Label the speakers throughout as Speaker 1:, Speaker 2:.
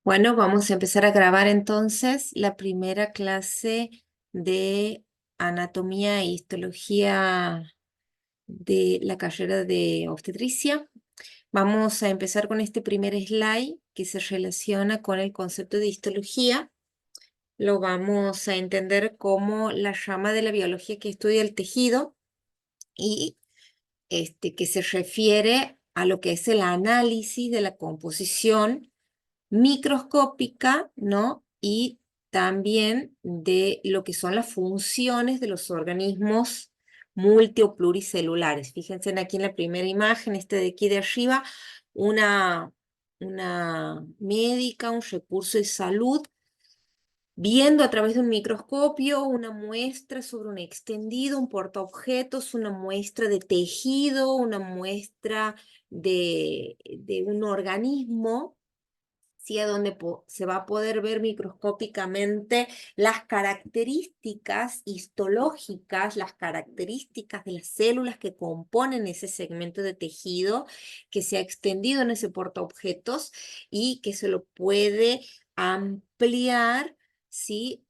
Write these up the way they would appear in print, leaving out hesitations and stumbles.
Speaker 1: Bueno, vamos a empezar a grabar entonces la primera clase de anatomía e histología de la carrera de obstetricia. Vamos a empezar con este primer slide que se relaciona con el concepto de histología. Lo vamos a entender como la rama de la biología que estudia el tejido y que se refiere a lo que es el análisis de la composición microscópica, ¿no? Y también de lo que son las funciones de los organismos multi o pluricelulares. Fíjense aquí en la primera imagen, de aquí de arriba, una, una médica, un recurso de salud, viendo a través de un microscopio una muestra sobre un extendido, un portaobjetos, una muestra de tejido, una muestra de un organismo, ¿sí? A donde se va a poder ver microscópicamente las características histológicas, las características de las células que componen ese segmento de tejido que se ha extendido en ese portaobjetos y que se lo puede ampliar, ¿sí?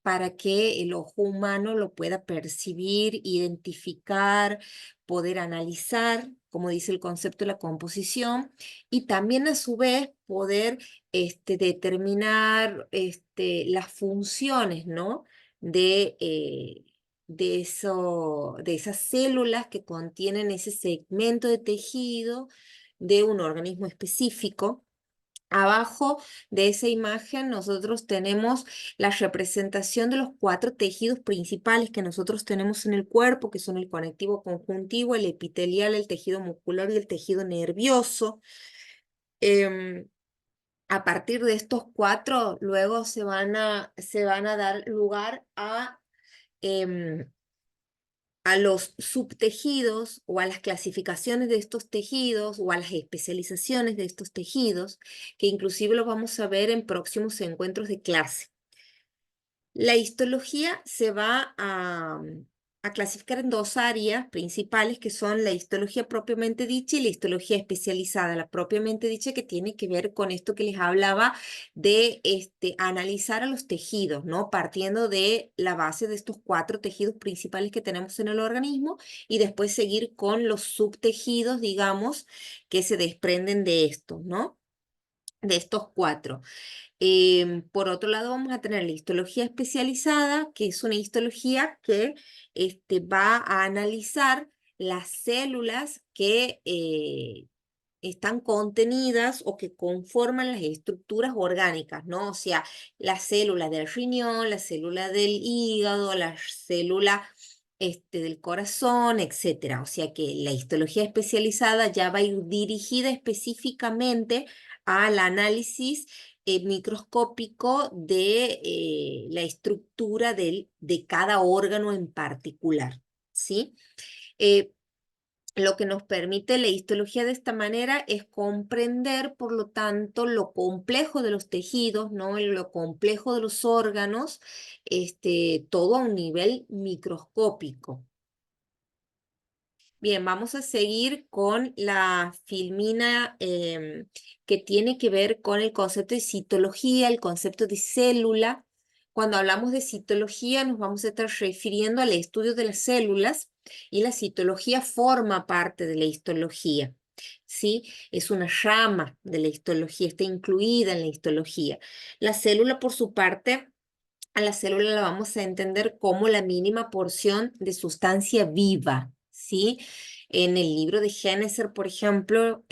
Speaker 1: Para que el ojo humano lo pueda percibir, identificar, poder analizar, como dice el concepto de la composición, y también a su vez poder determinar las funciones, ¿no? De esas células que contienen ese segmento de tejido de un organismo específico. Abajo de esa imagen nosotros tenemos la representación de los cuatro tejidos principales que nosotros tenemos en el cuerpo, que son el conectivo conjuntivo, el epitelial, el tejido muscular y el tejido nervioso. Em, a partir de estos cuatro, luego se van a dar lugar em, a los subtejidos o a las clasificaciones de estos tejidos o a las especializaciones de estos tejidos, que inclusive lo vamos a ver en próximos encuentros de clase. La histología se va a clasificar en dos áreas principales, que son la histología propiamente dicha y la histología especializada. La propiamente dicha, que tiene que ver con esto que les hablaba de analizar a los tejidos, ¿no? Partiendo de la base de estos cuatro tejidos principales que tenemos en el organismo y después seguir con los subtejidos, digamos, que se desprenden de esto, ¿no? De estos cuatro. Por otro lado, vamos a tener la histología especializada, que es una histología que va a analizar las células que están contenidas o que conforman las estructuras orgánicas, ¿no? O sea, la célula del riñón, la célula del hígado, la célula del corazón, etcétera. O sea que la histología especializada ya va a ir dirigida específicamente al análisis microscópico de la estructura de cada órgano en particular, ¿sí? Eh, lo que nos permite la histología de esta manera es comprender, por lo tanto, lo complejo de los tejidos, ¿no? Lo complejo de los órganos, todo a un nivel microscópico. Bien, vamos a seguir con la filmina que tiene que ver con el concepto de citología, el concepto de célula. Cuando hablamos de citología nos vamos a estar refiriendo al estudio de las células y la citología forma parte de la histología, ¿sí? Es una rama de la histología, está incluida en la histología. La célula, por su parte, a la célula la vamos a entender como la mínima porción de sustancia viva, ¿sí? En el libro de Génesis, por ejemplo,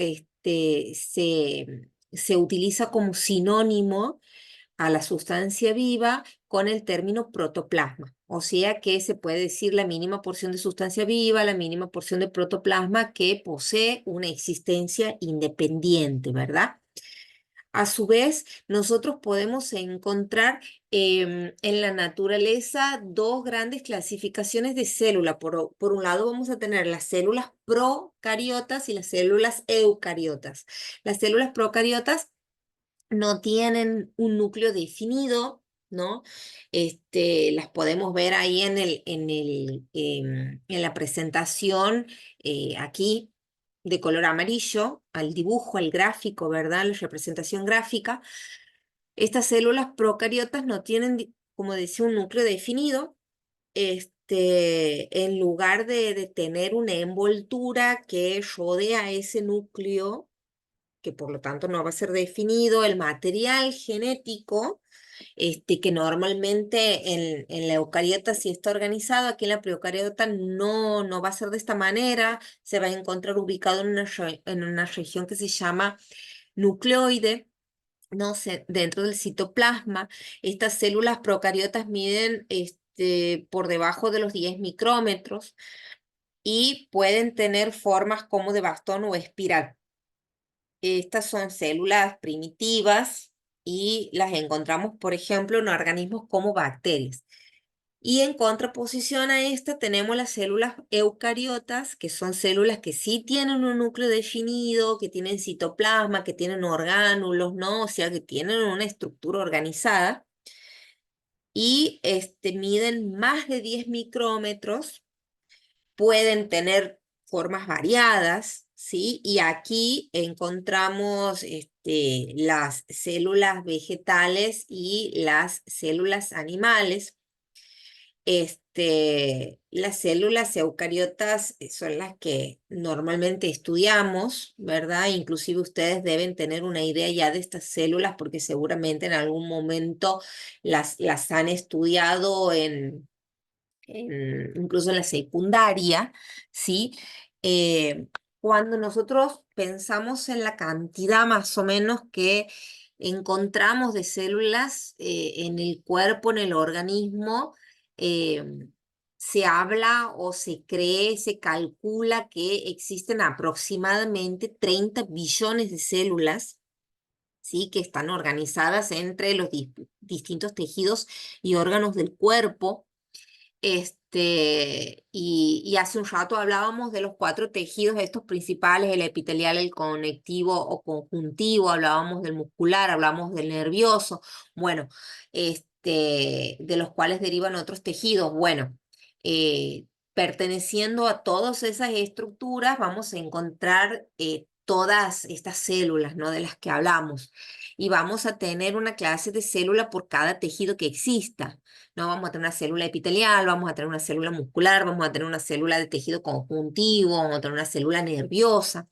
Speaker 1: se utiliza como sinónimo a la sustancia viva con el término protoplasma. O sea que se puede decir la mínima porción de sustancia viva, la mínima porción de protoplasma que posee una existencia independiente, ¿verdad? A su vez, nosotros podemos encontrar en la naturaleza dos grandes clasificaciones de célula. Por un lado, vamos a tener las células procariotas y las células eucariotas. Las células procariotas no tienen un núcleo definido, ¿no? Las podemos ver ahí en la presentación aquí. de color amarillo, al dibujo, al gráfico, ¿verdad? La representación gráfica, estas células procariotas no tienen, como decía, un núcleo definido. En lugar de tener una envoltura que rodea ese núcleo, que por lo tanto no va a ser definido, el material genético, que normalmente en la eucariota sí está organizado, aquí en la procarionta no va a ser de esta manera, se va a encontrar ubicado en una región que se llama nucleoide, no sé, dentro del citoplasma. Estas células procariotas miden por debajo de los 10 micrómetros y pueden tener formas como de bastón o espiral. Estas son células primitivas y las encontramos, por ejemplo, en organismos como bacterias. Y en contraposición a esta tenemos las células eucariotas, que son células que sí tienen un núcleo definido, que tienen citoplasma, que tienen orgánulos, ¿no? O sea, que tienen una estructura organizada y miden más de 10 micrómetros, pueden tener formas variadas, ¿sí? Y aquí encontramos las células vegetales y las células animales. Las células eucariotas son las que normalmente estudiamos, ¿verdad? Inclusive ustedes deben tener una idea ya de estas células porque seguramente en algún momento las han estudiado incluso en la secundaria, ¿sí? Eh, Cuando nosotros pensamos en la cantidad más o menos que encontramos de células en el cuerpo, en el organismo, eh, se habla o se cree, se calcula que existen aproximadamente 30 billones de células, ¿sí? Que están organizadas entre los distintos tejidos y órganos del cuerpo. Y hace un rato hablábamos de los cuatro tejidos estos principales, el epitelial, el conectivo o conjuntivo, hablábamos del muscular, hablamos del nervioso, bueno, de los cuales derivan otros tejidos. Bueno, perteneciendo a todas esas estructuras vamos a encontrar todas estas células, ¿no? De las que hablamos. Y vamos a tener una clase de célula por cada tejido que exista. No vamos a tener una célula epitelial, vamos a tener una célula muscular, vamos a tener una célula de tejido conjuntivo, vamos a tener una célula nerviosa.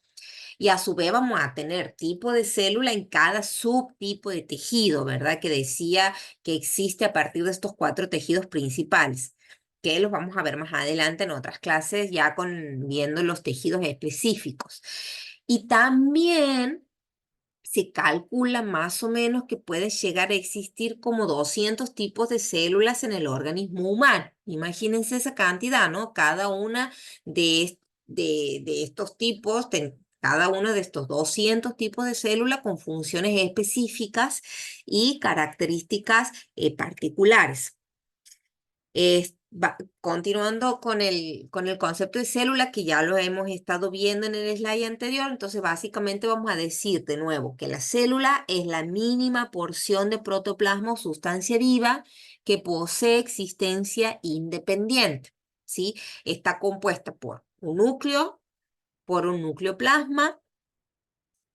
Speaker 1: Y a su vez vamos a tener tipo de célula en cada subtipo de tejido, ¿verdad? Que decía que existe a partir de estos cuatro tejidos principales, que los vamos a ver más adelante en otras clases, ya viendo los tejidos específicos. Y también se calcula más o menos que puede llegar a existir como 200 tipos de células en el organismo humano. Imagínense esa cantidad, ¿no? Cada una de estos tipos, cada uno de estos 200 tipos de células con funciones específicas y características particulares. Continuando con el concepto de célula que ya lo hemos estado viendo en el slide anterior, entonces básicamente vamos a decir de nuevo que la célula es la mínima porción de protoplasma o sustancia viva que posee existencia independiente, ¿sí? Está compuesta por un nucleoplasma,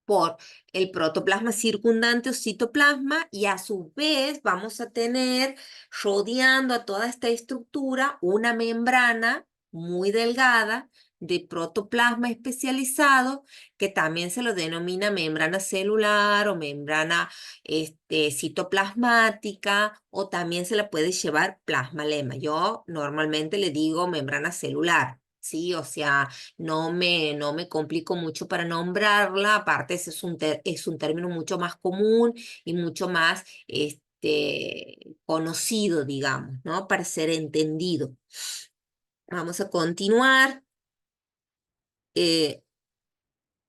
Speaker 1: por el protoplasma circundante o citoplasma y a su vez vamos a tener rodeando a toda esta estructura una membrana muy delgada de protoplasma especializado que también se lo denomina membrana celular o membrana citoplasmática o también se la puede llevar plasmalema. Yo normalmente le digo membrana celular. Sí, o sea, no me complico mucho para nombrarla, aparte ese es un término mucho más común y mucho más conocido, digamos, ¿no? Para ser entendido. Vamos a continuar. eh,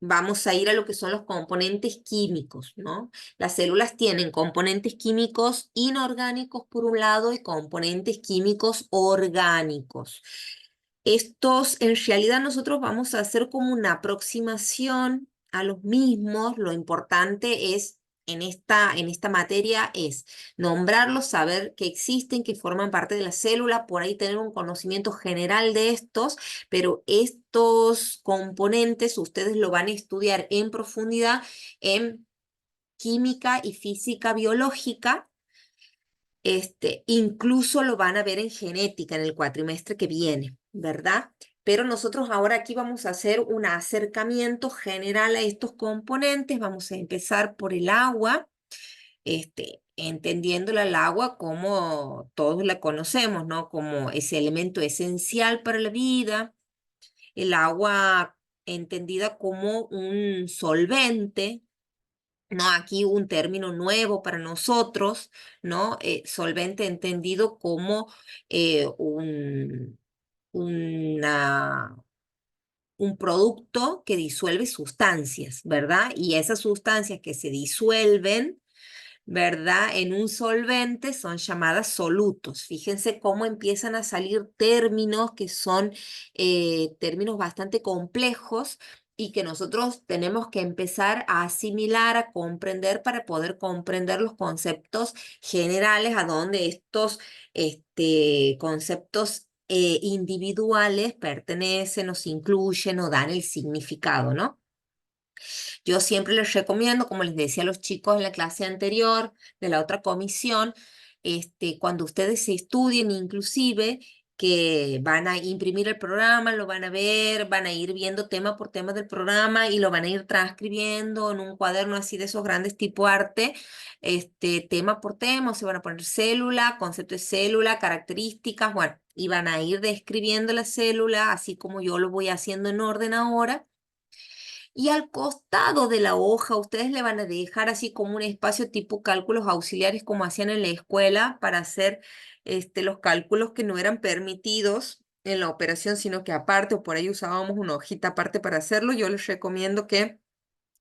Speaker 1: Vamos a ir a lo que son los componentes químicos, ¿no? Las células tienen componentes químicos inorgánicos por un lado y componentes químicos orgánicos. Estos, en realidad, nosotros vamos a hacer como una aproximación a los mismos. Lo importante es en esta materia es nombrarlos, saber que existen, que forman parte de la célula, por ahí tener un conocimiento general de estos, pero estos componentes ustedes lo van a estudiar en profundidad en química y física biológica. Incluso lo van a ver en genética en el cuatrimestre que viene, ¿verdad? Pero nosotros ahora aquí vamos a hacer un acercamiento general a estos componentes. Vamos a empezar por el agua, entendiéndola al agua como todos la conocemos, ¿no? Como ese elemento esencial para la vida. El agua entendida como un solvente, ¿no? Aquí un término nuevo para nosotros, ¿no? Solvente entendido como una, un producto que disuelve sustancias, ¿verdad? Y esas sustancias que se disuelven, ¿verdad? En un solvente son llamadas solutos. Fíjense cómo empiezan a salir términos que son términos bastante complejos y que nosotros tenemos que empezar a asimilar, a comprender para poder comprender los conceptos generales a donde estos conceptos individuales pertenecen o se incluyen o dan el significado, ¿no? Yo siempre les recomiendo, como les decía a los chicos en la clase anterior de la otra comisión, cuando ustedes se estudien inclusive, que van a imprimir el programa, lo van a ver, van a ir viendo tema por tema del programa y lo van a ir transcribiendo en un cuaderno así de esos grandes tipo arte, tema por tema, se van a poner célula, concepto de célula, características, bueno, y van a ir describiendo la célula, así como yo lo voy haciendo en orden ahora. Y al costado de la hoja, ustedes le van a dejar así como un espacio tipo cálculos auxiliares como hacían en la escuela para hacer los cálculos que no eran permitidos en la operación, sino que aparte o por ahí usábamos una hojita aparte para hacerlo. Yo les recomiendo que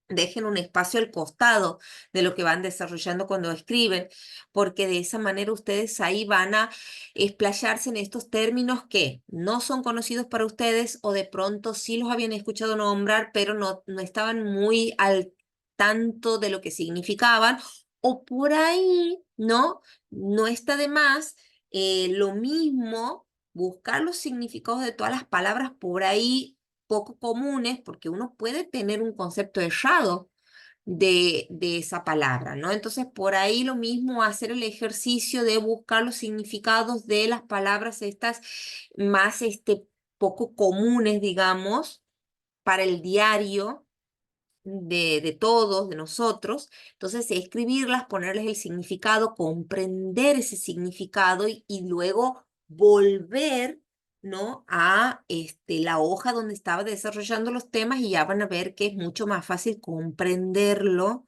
Speaker 1: dejen un espacio al costado de lo que van desarrollando cuando escriben, porque de esa manera ustedes ahí van a explayarse en estos términos que no son conocidos para ustedes o de pronto sí los habían escuchado nombrar, pero no estaban muy al tanto de lo que significaban, o por ahí, ¿no? No está de más lo mismo buscar los significados de todas las palabras por ahí poco comunes, porque uno puede tener un concepto errado de esa palabra, ¿no? Entonces, por ahí lo mismo hacer el ejercicio de buscar los significados de las palabras estas más poco comunes, digamos, para el diario de todos, de nosotros. Entonces, escribirlas, ponerles el significado, comprender ese significado y luego volver, ¿no? A la hoja donde estaba desarrollando los temas y ya van a ver que es mucho más fácil comprenderlo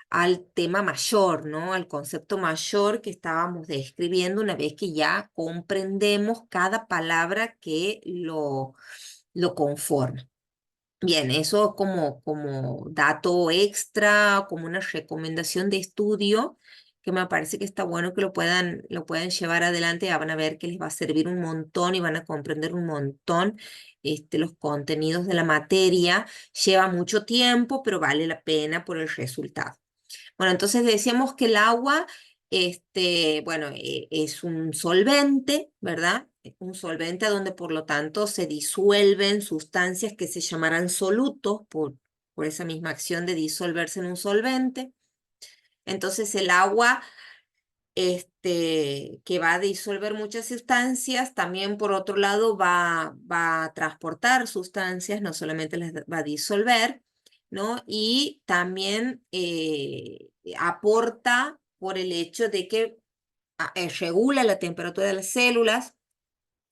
Speaker 1: al tema mayor, ¿no? Al concepto mayor que estábamos describiendo una vez que ya comprendemos cada palabra que lo conforma. Bien, eso como dato extra, como una recomendación de estudio, que me parece que está bueno que lo puedan llevar adelante, ya van a ver que les va a servir un montón y van a comprender un montón los contenidos de la materia. Lleva mucho tiempo, pero vale la pena por el resultado. Bueno, entonces decíamos que el agua, bueno, es un solvente, ¿verdad? Un solvente donde por lo tanto se disuelven sustancias que se llamarán solutos por esa misma acción de disolverse en un solvente. Entonces el agua, que va a disolver muchas sustancias, también por otro lado va a transportar sustancias, no solamente las va a disolver, ¿no? Y también aporta por el hecho de que regula la temperatura de las células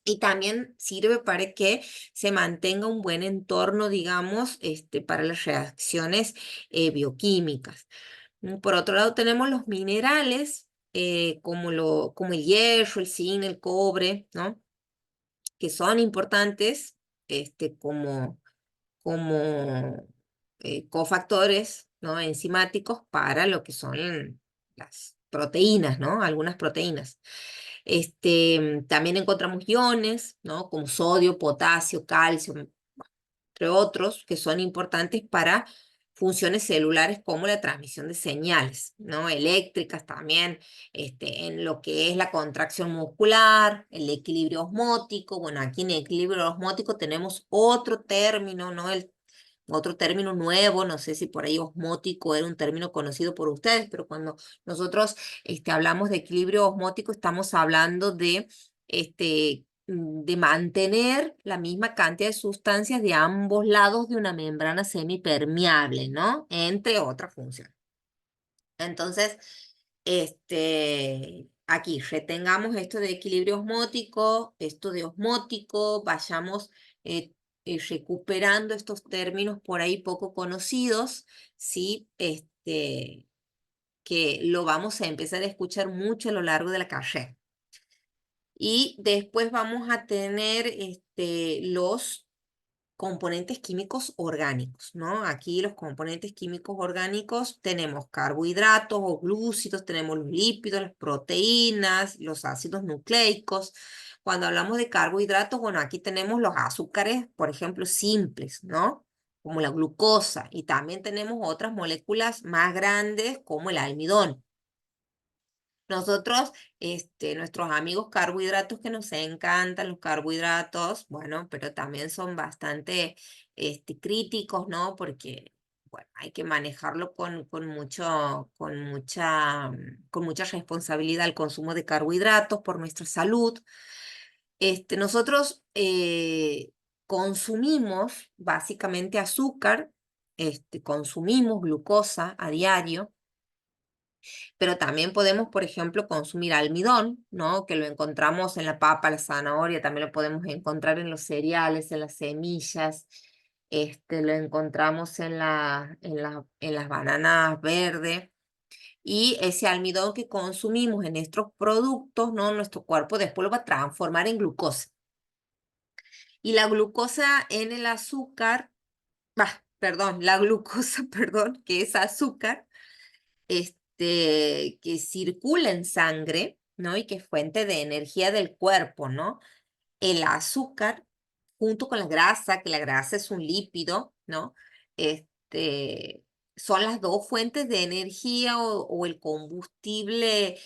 Speaker 1: y también sirve para que se mantenga un buen entorno, digamos, para las reacciones bioquímicas. Por otro lado, tenemos los minerales, como el hierro, el zinc, el cobre, ¿no? Que son importantes como cofactores, ¿no? Enzimáticos para lo que son las proteínas, ¿no? Algunas proteínas. También encontramos iones, ¿no? Como sodio, potasio, calcio, entre otros, que son importantes para funciones celulares como la transmisión de señales, ¿no? Eléctricas también, en lo que es la contracción muscular, el equilibrio osmótico. Bueno, aquí en equilibrio osmótico tenemos otro término, ¿no? Otro término nuevo, no sé si por ahí osmótico era un término conocido por ustedes, pero cuando nosotros hablamos de equilibrio osmótico, estamos hablando de mantener la misma cantidad de sustancias de ambos lados de una membrana semipermeable, ¿no? Entre otras funciones. Entonces, aquí retengamos esto de equilibrio osmótico, esto de osmótico, vayamos eh, recuperando estos términos por ahí poco conocidos, ¿sí? Que lo vamos a empezar a escuchar mucho a lo largo de la carrera. Y después vamos a tener los componentes químicos orgánicos, ¿no? Aquí los componentes químicos orgánicos tenemos carbohidratos o glúcidos, tenemos los lípidos, las proteínas, los ácidos nucleicos. Cuando hablamos de carbohidratos, bueno, aquí tenemos los azúcares, por ejemplo, simples, ¿no? Como la glucosa, y también tenemos otras moléculas más grandes como el almidón. Nosotros, nuestros amigos carbohidratos que nos encantan los carbohidratos, bueno, pero también son bastante críticos, ¿no? Porque, bueno, hay que manejarlo con mucha responsabilidad el consumo de carbohidratos por nuestra salud. Nosotros consumimos básicamente azúcar, consumimos glucosa a diario, pero también podemos, por ejemplo, consumir almidón, ¿no? Que lo encontramos en la papa, la zanahoria, también lo podemos encontrar en los cereales, en las semillas, lo encontramos en las bananas verdes. Y ese almidón que consumimos en estos productos, ¿no? Nuestro cuerpo después lo va a transformar en glucosa. Y la glucosa en el azúcar, perdón, la glucosa, perdón, que es azúcar, que circula en sangre, ¿no? Y que es fuente de energía del cuerpo, ¿no? El azúcar, junto con la grasa, que la grasa es un lípido, ¿no? Este, son las dos fuentes de energía o el combustible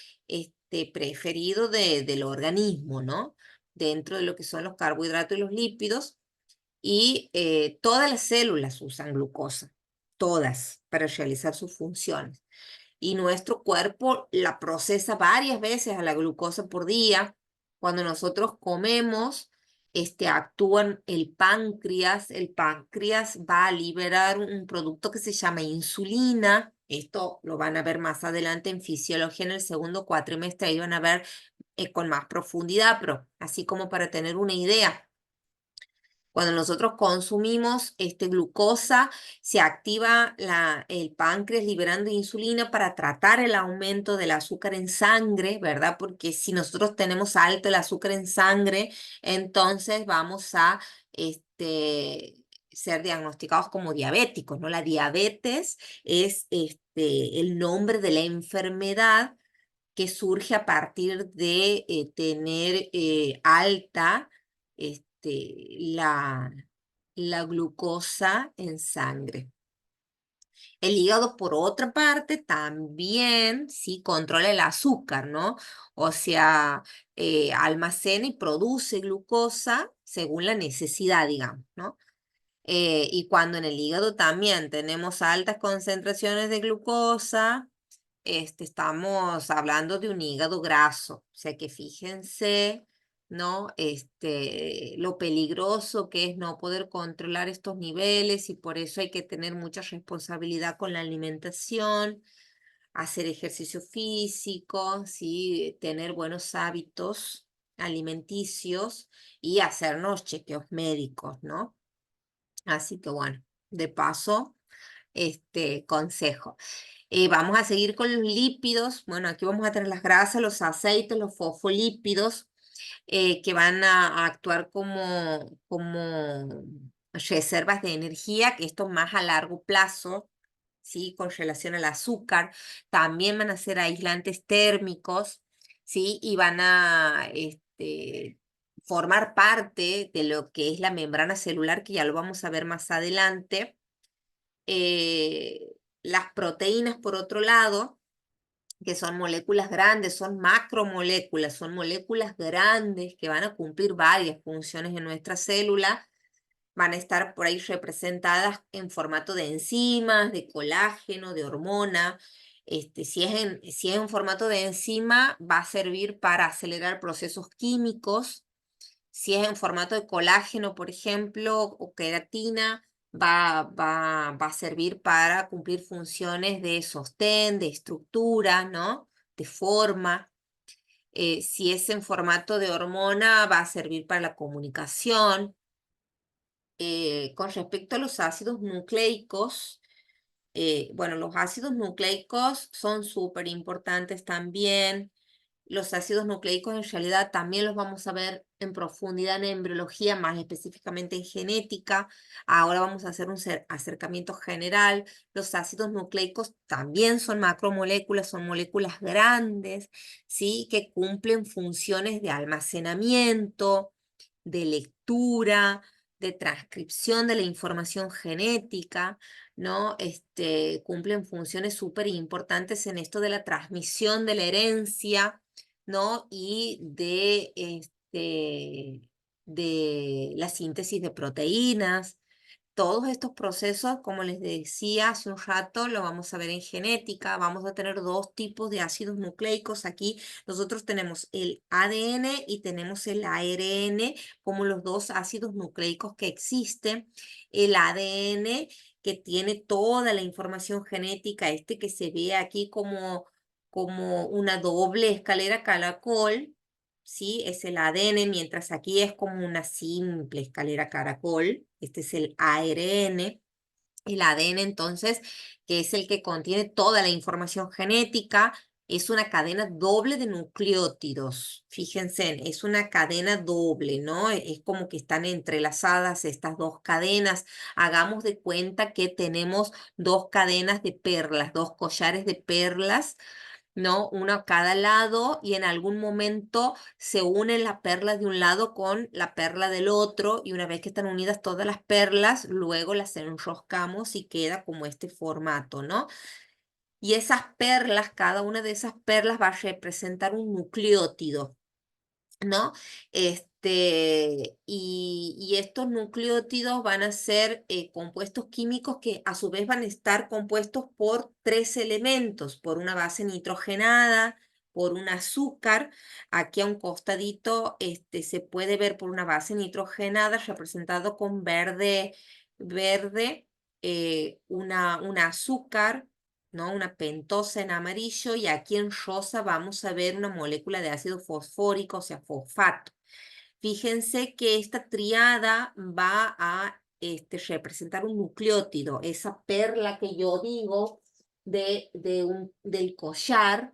Speaker 1: preferido del organismo, ¿no? Dentro de lo que son los carbohidratos y los lípidos. Y todas las células usan glucosa, todas, para realizar sus funciones, y nuestro cuerpo la procesa varias veces a la glucosa por día. Cuando nosotros comemos, actúa el páncreas va a liberar un producto que se llama insulina. Esto lo van a ver más adelante en fisiología en el segundo cuatrimestre, ahí van a ver con más profundidad, pero así como para tener una idea. Cuando nosotros consumimos glucosa, se activa el páncreas liberando insulina para tratar el aumento del azúcar en sangre, ¿verdad? Porque si nosotros tenemos alto el azúcar en sangre, entonces vamos a ser diagnosticados como diabéticos, ¿no? La diabetes es el nombre de la enfermedad que surge a partir de tener alta la glucosa en sangre. El hígado, por otra parte, también sí controla el azúcar, ¿no? O sea, almacena y produce glucosa según la necesidad, digamos, ¿no? Y cuando en el hígado también tenemos altas concentraciones de glucosa, estamos hablando de un hígado graso. O sea que fíjense, ¿no? Lo peligroso que es no poder controlar estos niveles, y por eso hay que tener mucha responsabilidad con la alimentación, hacer ejercicio físico, ¿sí? Tener buenos hábitos alimenticios y hacernos chequeos médicos, ¿no? Así que bueno, de paso, consejo. Vamos a seguir con los lípidos. Bueno, aquí vamos a tener las grasas, los aceites, los fosfolípidos, que van a actuar como reservas de energía, que esto más a largo plazo, ¿sí? Con relación al azúcar. También van a ser aislantes térmicos, ¿sí? Y van a formar parte de lo que es la membrana celular, que ya lo vamos a ver más adelante. Las proteínas, por otro lado, que son moléculas grandes, son macromoléculas, son moléculas grandes que van a cumplir varias funciones en nuestra célula, van a estar por ahí representadas en formato de enzimas, de colágeno, de hormona. Si es en formato de enzima, va a servir para acelerar procesos químicos. Si es en formato de colágeno, por ejemplo, o queratina, va a servir para cumplir funciones de sostén, de estructura, ¿no? De forma. Si es en formato de hormona, va a servir para la comunicación. Con respecto a los ácidos nucleicos, bueno, los ácidos nucleicos son súper importantes también. Los ácidos nucleicos en realidad también los vamos a ver en profundidad en embriología, más específicamente en genética. Ahora vamos a hacer un acercamiento general. Los ácidos nucleicos también son macromoléculas, son moléculas grandes, ¿sí? Que cumplen funciones de almacenamiento, de lectura, de transcripción de la información genética, ¿no? Cumplen funciones súper importantes en esto de la transmisión de la herencia, ¿no? Y de la síntesis de proteínas. Todos estos procesos, como les decía hace un rato, lo vamos a ver en genética. Vamos a tener dos tipos de ácidos nucleicos. Aquí nosotros tenemos el ADN y tenemos el ARN como los dos ácidos nucleicos que existen. El ADN que tiene toda la información genética, que se ve aquí como una doble escalera caracol, ¿sí? Es el ADN, mientras aquí es como una simple escalera caracol. Este es el ARN. El ADN, entonces, que es el que contiene toda la información genética, es una cadena doble de nucleótidos. Fíjense, es una cadena doble, ¿no? Es como que están entrelazadas estas dos cadenas. Hagamos de cuenta que tenemos dos cadenas de perlas, dos collares de perlas, ¿no? Uno a cada lado, y en algún momento se une la perla de un lado con la perla del otro, y una vez que están unidas todas las perlas, luego las enroscamos y queda como este formato, ¿no? Y esas perlas, cada una de esas perlas va a representar un nucleótido, ¿no? Y estos nucleótidos van a ser compuestos químicos que a su vez van a estar compuestos por tres elementos: por una base nitrogenada, por un azúcar. Aquí a un costadito se puede ver por una base nitrogenada representado con verde, un azúcar, ¿no? Una pentosa en amarillo, y aquí en rosa vamos a ver una molécula de ácido fosfórico, o sea, fosfato. Fíjense que esta triada va a representar un nucleótido, esa perla que yo digo del collar,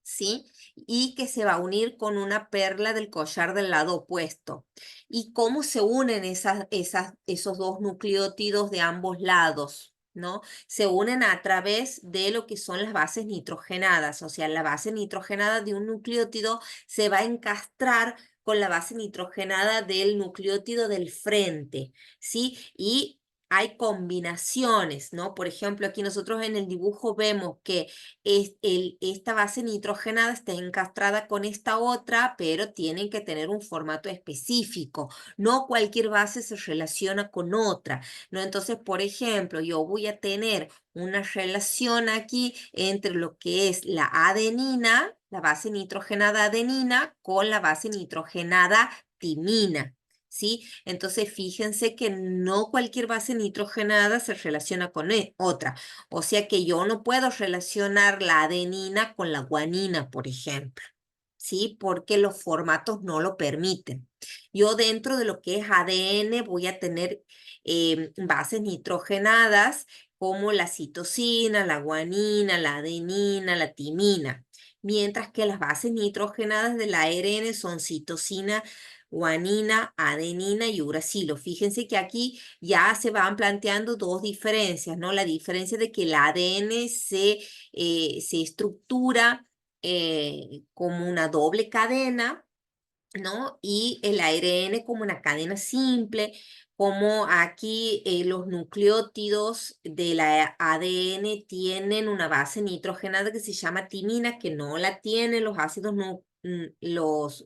Speaker 1: ¿sí? Y que se va a unir con una perla del collar del lado opuesto. ¿Y cómo se unen esos dos nucleótidos de ambos lados? ¿No? Se unen a través de lo que son las bases nitrogenadas, o sea, la base nitrogenada de un nucleótido se va a encastrar con la base nitrogenada del nucleótido del frente, ¿sí? Y hay combinaciones, ¿no? Por ejemplo, aquí nosotros en el dibujo vemos que esta base nitrogenada está encastrada con esta otra, pero tienen que tener un formato específico. No cualquier base se relaciona con otra, ¿no? Entonces, por ejemplo, yo voy a tener una relación aquí entre lo que es la adenina, la base nitrogenada adenina, con la base nitrogenada timina, ¿sí? Entonces, fíjense que no cualquier base nitrogenada se relaciona con otra. O sea que yo no puedo relacionar la adenina con la guanina, por ejemplo, ¿sí? Porque los formatos no lo permiten. Yo dentro de lo que es ADN voy a tener bases nitrogenadas como la citosina, la guanina, la adenina, la timina, mientras que las bases nitrogenadas del ARN son citosina, guanina, adenina y uracilo. Fíjense que aquí ya se van planteando dos diferencias, ¿no? La diferencia de que el ADN se estructura como una doble cadena, ¿no? Y el ARN como una cadena simple. como aquí los nucleótidos de la ADN tienen una base nitrogenada que se llama timina, que no la tienen los ácidos, los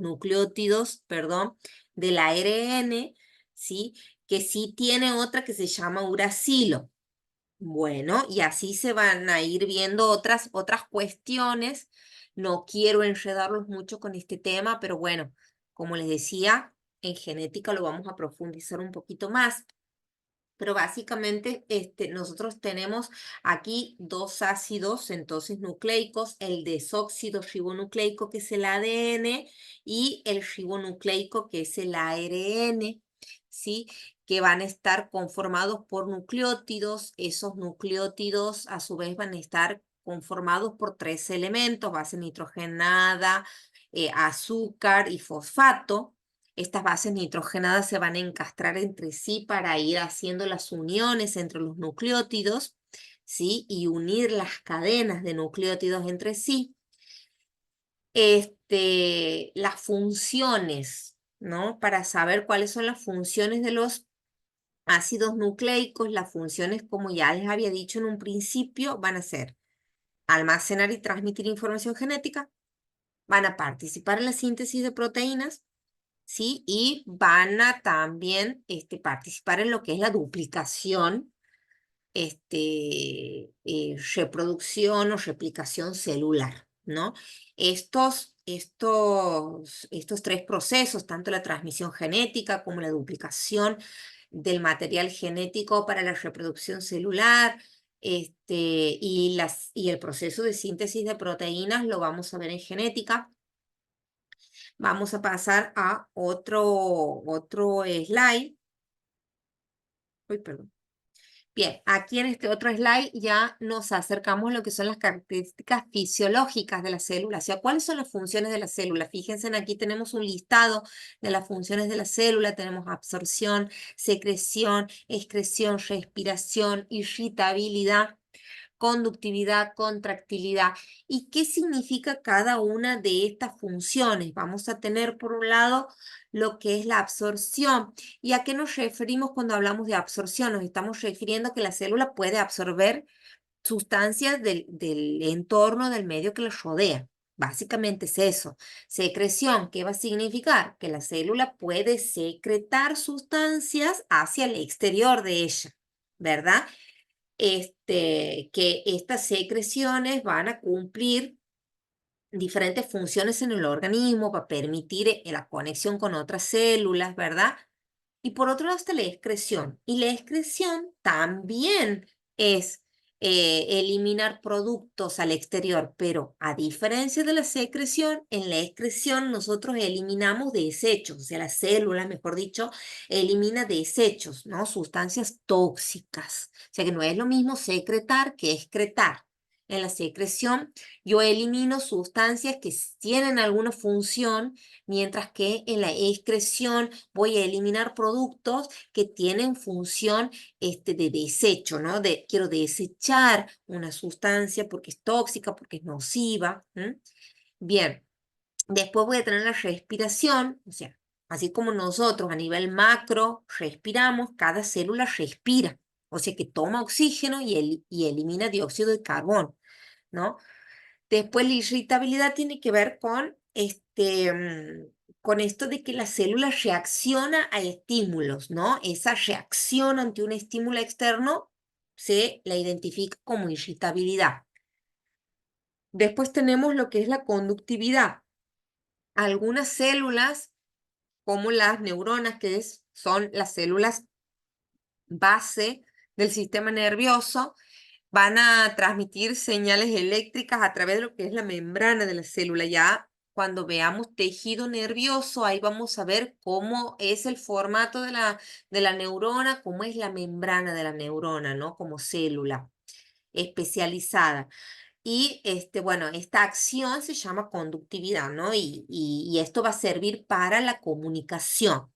Speaker 1: nucleótidos, perdón, del ARN, ¿sí? Que sí tiene otra que se llama uracilo. Bueno, y así se van a ir viendo otras cuestiones. No quiero enredarlos mucho con este tema, pero bueno, como les decía, en genética lo vamos a profundizar un poquito más. Pero básicamente nosotros tenemos aquí dos ácidos entonces nucleicos, el desóxido ribonucleico que es el ADN y el ribonucleico que es el ARN, ¿sí? Que van a estar conformados por nucleótidos. Esos nucleótidos a su vez van a estar conformados por tres elementos: base nitrogenada, azúcar y fosfato. Estas bases nitrogenadas se van a encastrar entre sí para ir haciendo las uniones entre los nucleótidos, ¿sí? Y unir las cadenas de nucleótidos entre sí. Las funciones, ¿no? Para saber cuáles son las funciones de los ácidos nucleicos, las funciones, como ya les había dicho en un principio, van a ser almacenar y transmitir información genética, van a participar en la síntesis de proteínas, ¿sí? Y van a también participar en lo que es la duplicación, reproducción o replicación celular, ¿no? Estos tres procesos, tanto la transmisión genética como la duplicación del material genético para la reproducción celular, y el proceso de síntesis de proteínas lo vamos a ver en genética. Vamos a pasar a otro slide. Uy, perdón. Bien, aquí en este otro slide ya nos acercamos a lo que son las características fisiológicas de la célula. O sea, ¿cuáles son las funciones de la célula? Fíjense, aquí tenemos un listado de las funciones de la célula. Tenemos absorción, secreción, excreción, respiración, irritabilidad, conductividad, contractilidad. ¿Y qué significa cada una de estas funciones? Vamos a tener por un lado lo que es la absorción. ¿Y a qué nos referimos cuando hablamos de absorción? Nos estamos refiriendo a que la célula puede absorber sustancias del entorno, del medio que la rodea. Básicamente es eso. Secreción, ¿qué va a significar? Que la célula puede secretar sustancias hacia el exterior de ella, ¿verdad? Que estas secreciones van a cumplir diferentes funciones en el organismo para permitir la conexión con otras células, ¿verdad? Y por otro lado está la excreción. Y la excreción también es eliminar productos al exterior, pero a diferencia de la secreción, en la excreción nosotros eliminamos desechos, o sea, la célula, mejor dicho, elimina desechos, ¿no? Sustancias tóxicas. O sea que no es lo mismo secretar que excretar. En la secreción yo elimino sustancias que tienen alguna función, mientras que en la excreción voy a eliminar productos que tienen función de desecho, ¿no? Quiero desechar una sustancia porque es tóxica, porque es nociva. Bien, después voy a tener la respiración, o sea, así como nosotros a nivel macro respiramos, cada célula respira, o sea que toma oxígeno y elimina dióxido de carbono, ¿no? Después la irritabilidad tiene que ver con esto de que la célula reacciona a estímulos, ¿no? Esa reacción ante un estímulo externo se la identifica como irritabilidad. Después tenemos lo que es la conductividad. Algunas células, como las neuronas, son las células base del sistema nervioso, van a transmitir señales eléctricas a través de lo que es la membrana de la célula. Ya cuando veamos tejido nervioso, ahí vamos a ver cómo es el formato de la neurona, cómo es la membrana de la neurona, ¿no? Como célula especializada. Y bueno, esta acción se llama conductividad, ¿no? Y esto va a servir para la comunicación.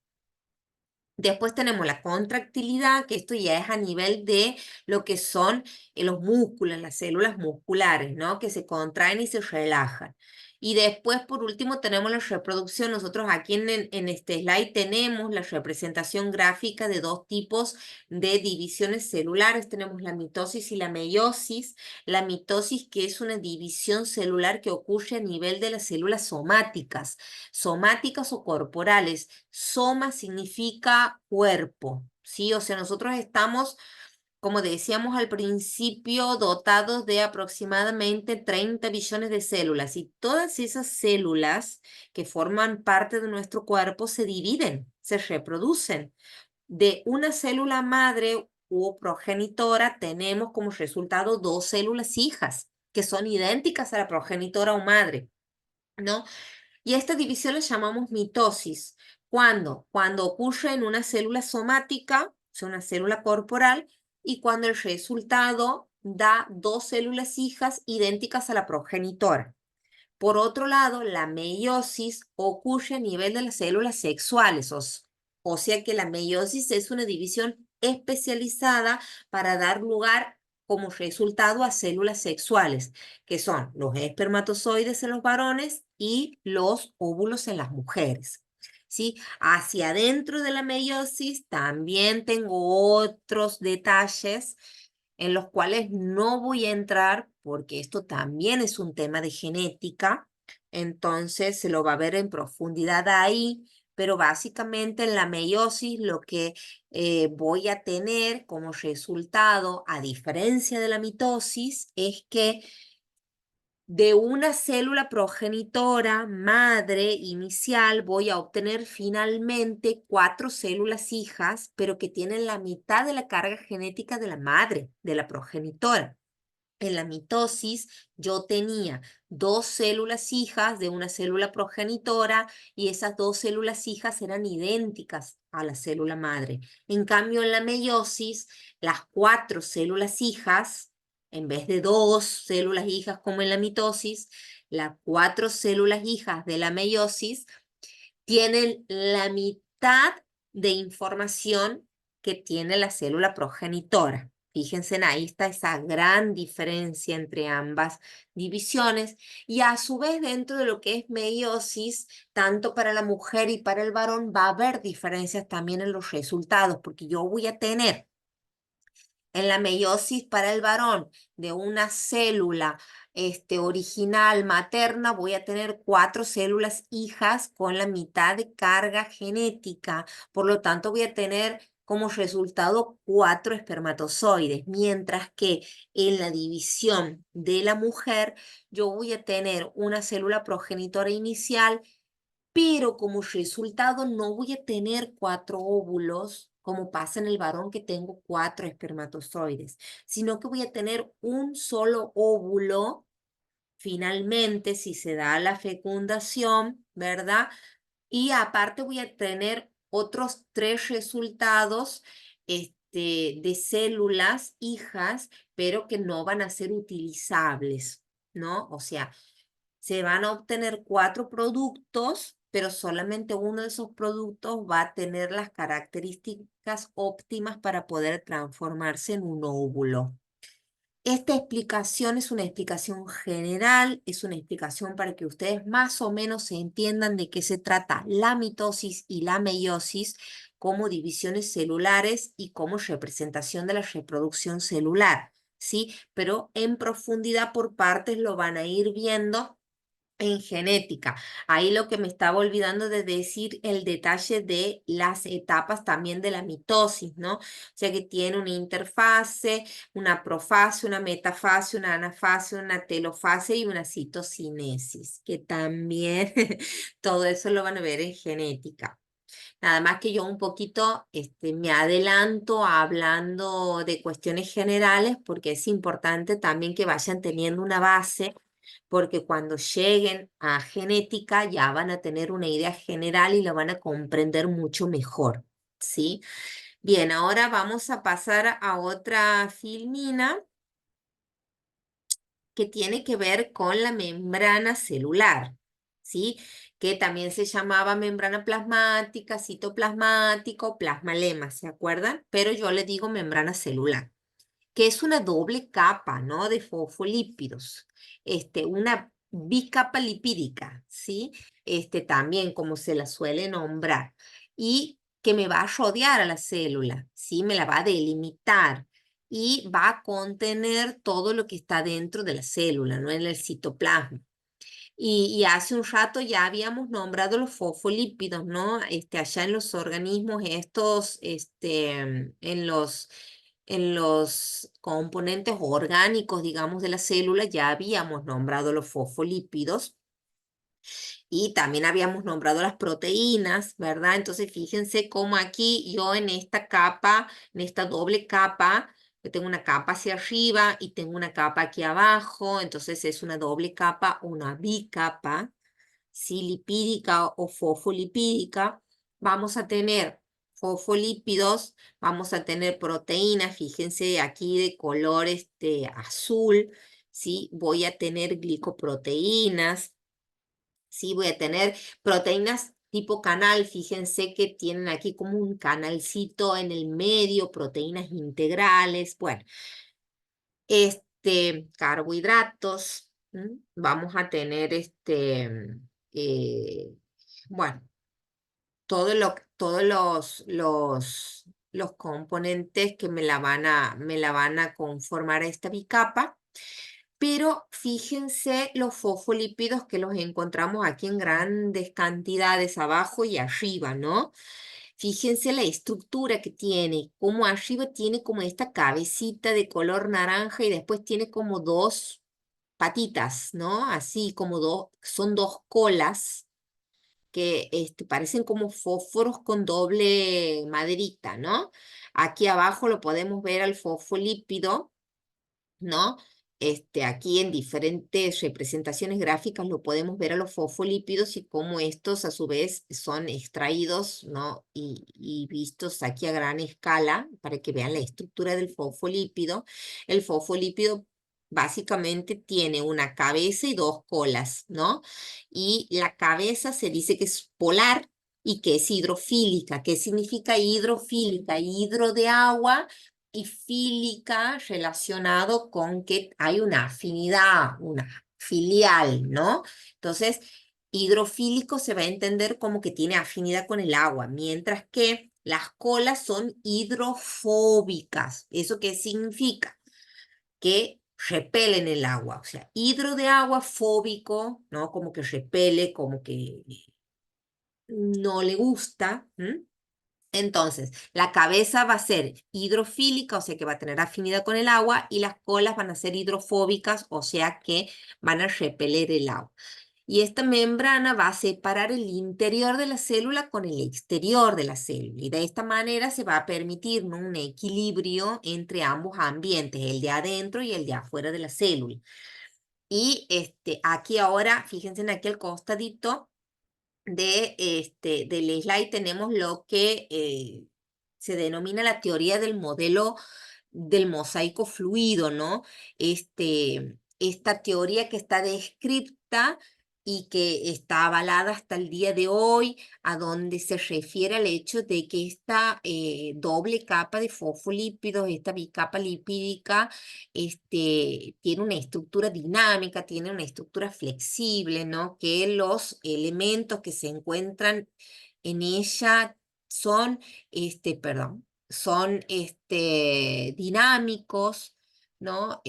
Speaker 1: Después tenemos la contractilidad, que esto ya es a nivel de lo que son los músculos, las células musculares, ¿no? Que se contraen y se relajan. Y después, por último, tenemos la reproducción. Nosotros aquí en este slide tenemos la representación gráfica de dos tipos de divisiones celulares. Tenemos la mitosis y la meiosis. La mitosis, que es una división celular que ocurre a nivel de las células somáticas o corporales. Soma significa cuerpo, ¿sí? O sea, nosotros estamos, como decíamos al principio, dotados de aproximadamente 30 billones de células y todas esas células que forman parte de nuestro cuerpo se dividen, se reproducen. De una célula madre u progenitora tenemos como resultado dos células hijas que son idénticas a la progenitora o madre, ¿no? Y a esta división la llamamos mitosis. ¿Cuándo? Cuando ocurre en una célula somática, o sea, una célula corporal, y cuando el resultado da dos células hijas idénticas a la progenitora. Por otro lado, la meiosis ocurre a nivel de las células sexuales, o sea que la meiosis es una división especializada para dar lugar como resultado a células sexuales, que son los espermatozoides en los varones y los óvulos en las mujeres. ¿Sí? Hacia adentro de la meiosis también tengo otros detalles en los cuales no voy a entrar porque esto también es un tema de genética, entonces se lo va a ver en profundidad ahí, pero básicamente en la meiosis lo que voy a tener como resultado, a diferencia de la mitosis, es que de una célula progenitora madre inicial voy a obtener finalmente cuatro células hijas, pero que tienen la mitad de la carga genética de la madre, de la progenitora. En la mitosis yo tenía dos células hijas de una célula progenitora y esas dos células hijas eran idénticas a la célula madre. En cambio, en la meiosis, las cuatro células hijas, en vez de dos células hijas como en la mitosis, las cuatro células hijas de la meiosis tienen la mitad de información que tiene la célula progenitora. Fíjense, ahí está esa gran diferencia entre ambas divisiones y a su vez dentro de lo que es meiosis, tanto para la mujer y para el varón va a haber diferencias también en los resultados, porque yo voy a tener en la meiosis para el varón de una célula original materna, voy a tener cuatro células hijas con la mitad de carga genética. Por lo tanto, voy a tener como resultado cuatro espermatozoides, mientras que en la división de la mujer, yo voy a tener una célula progenitora inicial, pero como resultado no voy a tener cuatro óvulos, como pasa en el varón que tengo cuatro espermatozoides, sino que voy a tener un solo óvulo, finalmente, si se da la fecundación, ¿verdad? Y aparte voy a tener otros tres resultados de células hijas, pero que no van a ser utilizables, ¿no? O sea, se van a obtener cuatro productos, pero solamente uno de esos productos va a tener las características óptimas para poder transformarse en un óvulo. Esta explicación es una explicación general, es una explicación para que ustedes más o menos se entiendan de qué se trata la mitosis y la meiosis como divisiones celulares y como representación de la reproducción celular, ¿sí? Pero en profundidad por partes lo van a ir viendo en genética. Ahí lo que me estaba olvidando de decir el detalle de las etapas también de la mitosis, ¿no? O sea que tiene una interfase, una profase, una metafase, una anafase, una telofase y una citocinesis, que también todo eso lo van a ver en genética. Nada más que yo un poquito me adelanto hablando de cuestiones generales porque es importante también que vayan teniendo una base, porque cuando lleguen a genética ya van a tener una idea general y la van a comprender mucho mejor, ¿sí? Bien, ahora vamos a pasar a otra filmina que tiene que ver con la membrana celular, ¿sí? Que también se llamaba membrana plasmática, citoplasmático, plasmalema, ¿se acuerdan? Pero yo le digo membrana celular, que es una doble capa, ¿no? De fosfolípidos, una bicapa lipídica, ¿sí? También como se la suele nombrar, y que me va a rodear a la célula, ¿sí? Me la va a delimitar y va a contener todo lo que está dentro de la célula, ¿no? En el citoplasma. Y hace un rato ya habíamos nombrado los fosfolípidos, ¿no? Allá en los organismos estos, en los componentes orgánicos, digamos, de la célula, ya habíamos nombrado los fosfolípidos y también habíamos nombrado las proteínas, ¿verdad? Entonces, fíjense cómo aquí yo en esta capa, en esta doble capa, yo tengo una capa hacia arriba y tengo una capa aquí abajo, entonces es una doble capa, una bicapa, ¿sí? Lipídica o fosfolipídica. Vamos a tener fosfolípidos, vamos a tener proteínas, fíjense aquí de color azul, ¿sí? Voy a tener glicoproteínas, ¿sí? Voy a tener proteínas tipo canal, fíjense que tienen aquí como un canalcito en el medio, proteínas integrales, bueno, carbohidratos, ¿m? Vamos a tener eh, bueno, todos los componentes que me la van a conformar esta bicapa. Pero fíjense los fosfolípidos que los encontramos aquí en grandes cantidades abajo y arriba, ¿no? Fíjense la estructura que tiene, como arriba tiene como esta cabecita de color naranja y después tiene como dos patitas, ¿no? Así como son dos colas que parecen como fósforos con doble maderita, ¿no? Aquí abajo lo podemos ver al fosfolípido, ¿no? Aquí en diferentes representaciones gráficas lo podemos ver a los fosfolípidos y cómo estos a su vez son extraídos, ¿no? Y vistos aquí a gran escala para que vean la estructura del fosfolípido. El fosfolípido básicamente tiene una cabeza y dos colas, ¿no? Y la cabeza se dice que es polar y que es hidrofílica. ¿Qué significa hidrofílica? Hidro de agua y fílica relacionado con que hay una afinidad, una filial, ¿no? Entonces, hidrofílico se va a entender como que tiene afinidad con el agua, mientras que las colas son hidrofóbicas. ¿Eso qué significa? Que repelen el agua, o sea, hidro de agua, fóbico, ¿no? Como que repele, como que no le gusta. Entonces, la cabeza va a ser hidrofílica, o sea que va a tener afinidad con el agua, y las colas van a ser hidrofóbicas, o sea que van a repeler el agua. Y esta membrana va a separar el interior de la célula con el exterior de la célula. Y de esta manera se va a permitir, ¿no?, un equilibrio entre ambos ambientes, el de adentro y el de afuera de la célula. Y aquí ahora, fíjense en aquel costadito, del slide tenemos lo que se denomina la teoría del modelo del mosaico fluido, ¿no? Esta teoría que está descripta y que está avalada hasta el día de hoy, a donde se refiere al hecho de que esta doble capa de fosfolípidos, esta bicapa lipídica, tiene una estructura dinámica, tiene una estructura flexible, ¿no? Que los elementos que se encuentran en ella son, son dinámicos, ¿no?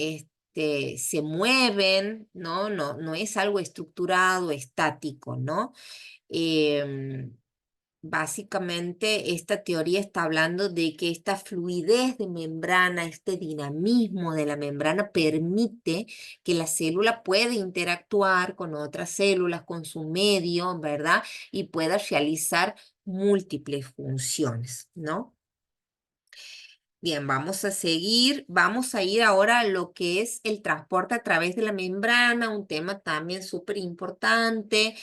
Speaker 1: Se mueven, ¿no? No es algo estructurado, estático, ¿no? Em, Básicamente, esta teoría está hablando de que esta fluidez de membrana, este dinamismo de la membrana permite que la célula pueda interactuar con otras células, con su medio, ¿verdad? Y pueda realizar múltiples funciones, ¿no? Bien, vamos a seguir. Vamos a ir ahora a lo que es el transporte a través de la membrana, un tema también súper importante,